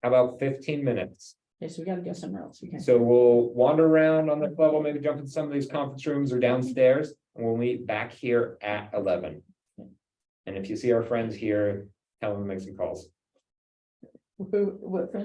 about 15 minutes. Okay, so we gotta go somewhere else. We can't. So we'll wander around on the level, maybe jump in some of these conference rooms or downstairs, and we'll meet back here at 11. And if you see our friends here, tell them to make some calls. What